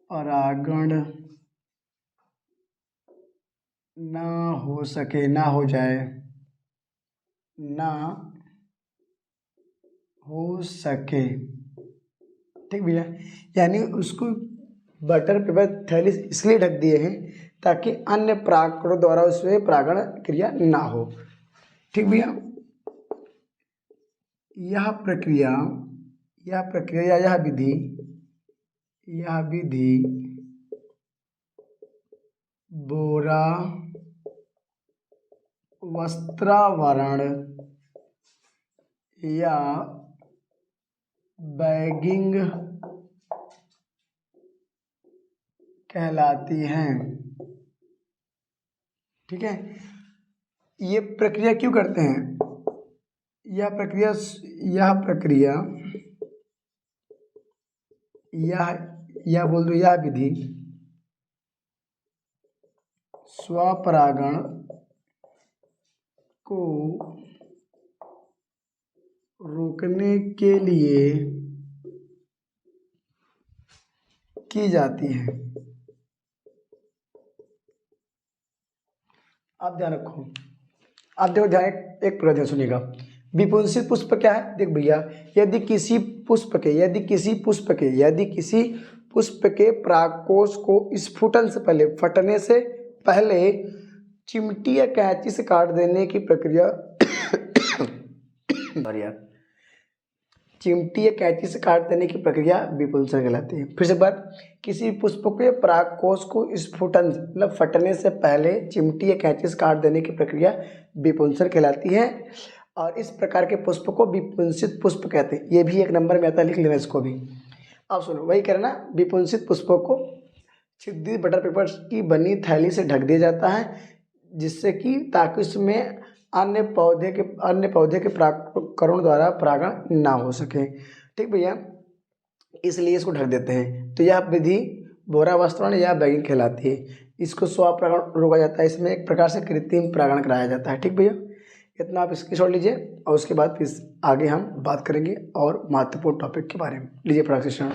परागण ना हो सके। ठीक भैया, यानी उसको बटर पेपर थैली इसलिए ढक दिए हैं ताकि अन्य परागकणों द्वारा उसमें परागण क्रिया ना हो। ठीक भैया, यह विधि बोरा वस्त्रावरण या बैगिंग कहलाती है। ठीक है, ये प्रक्रिया क्यों करते हैं? यह विधि स्वपरागण को रोकने के लिए की जाती है। आप ध्यान रखो, आप देखो ध्यान, एक प्रश्न सुनिएगा। विपुंसित पुष्प क्या है? देख भैया, यदि किसी पुष्प के परागकोश को स्फुटन से पहले, फटने से पहले चिमटी या कैंची से काट देने की प्रक्रिया चिमटी या कैंची से काट देने की प्रक्रिया विपुंसन कहलाती है। फिर से बात, किसी पुष्प के परागकोश को स्फुटन मतलब फटने से पहले चिमटी या कैंची से काट देने की प्रक्रिया विपुंसन कहलाती है। और इस प्रकार के पुष्प को विपुंसित पुष्प कहते हैं। ये भी एक नंबर में आता है, लिख लेना इसको भी। अब सुनो, वही करना, विपुंसित पुष्पों को छिद्रित बटर पेपर की बनी थैली से ढक दिया जाता है, जिससे कि ताकि उसमें अन्य पौधे के परागकणों द्वारा परागण ना हो सके। ठीक भैया, इसलिए इसको ढक देते हैं। तो यह विधि बोरावस्त्रण या बैगिंग कहलाती है। इसको स्वपरागण रोका जाता है, इसमें एक प्रकार से कृत्रिम परागण कराया जाता है। ठीक भैया, इतना आप इसकी छोड़ लीजिए और उसके बाद फिर आगे हम बात करेंगे और महत्वपूर्ण टॉपिक के बारे में। लीजिए प्रशिक्षण।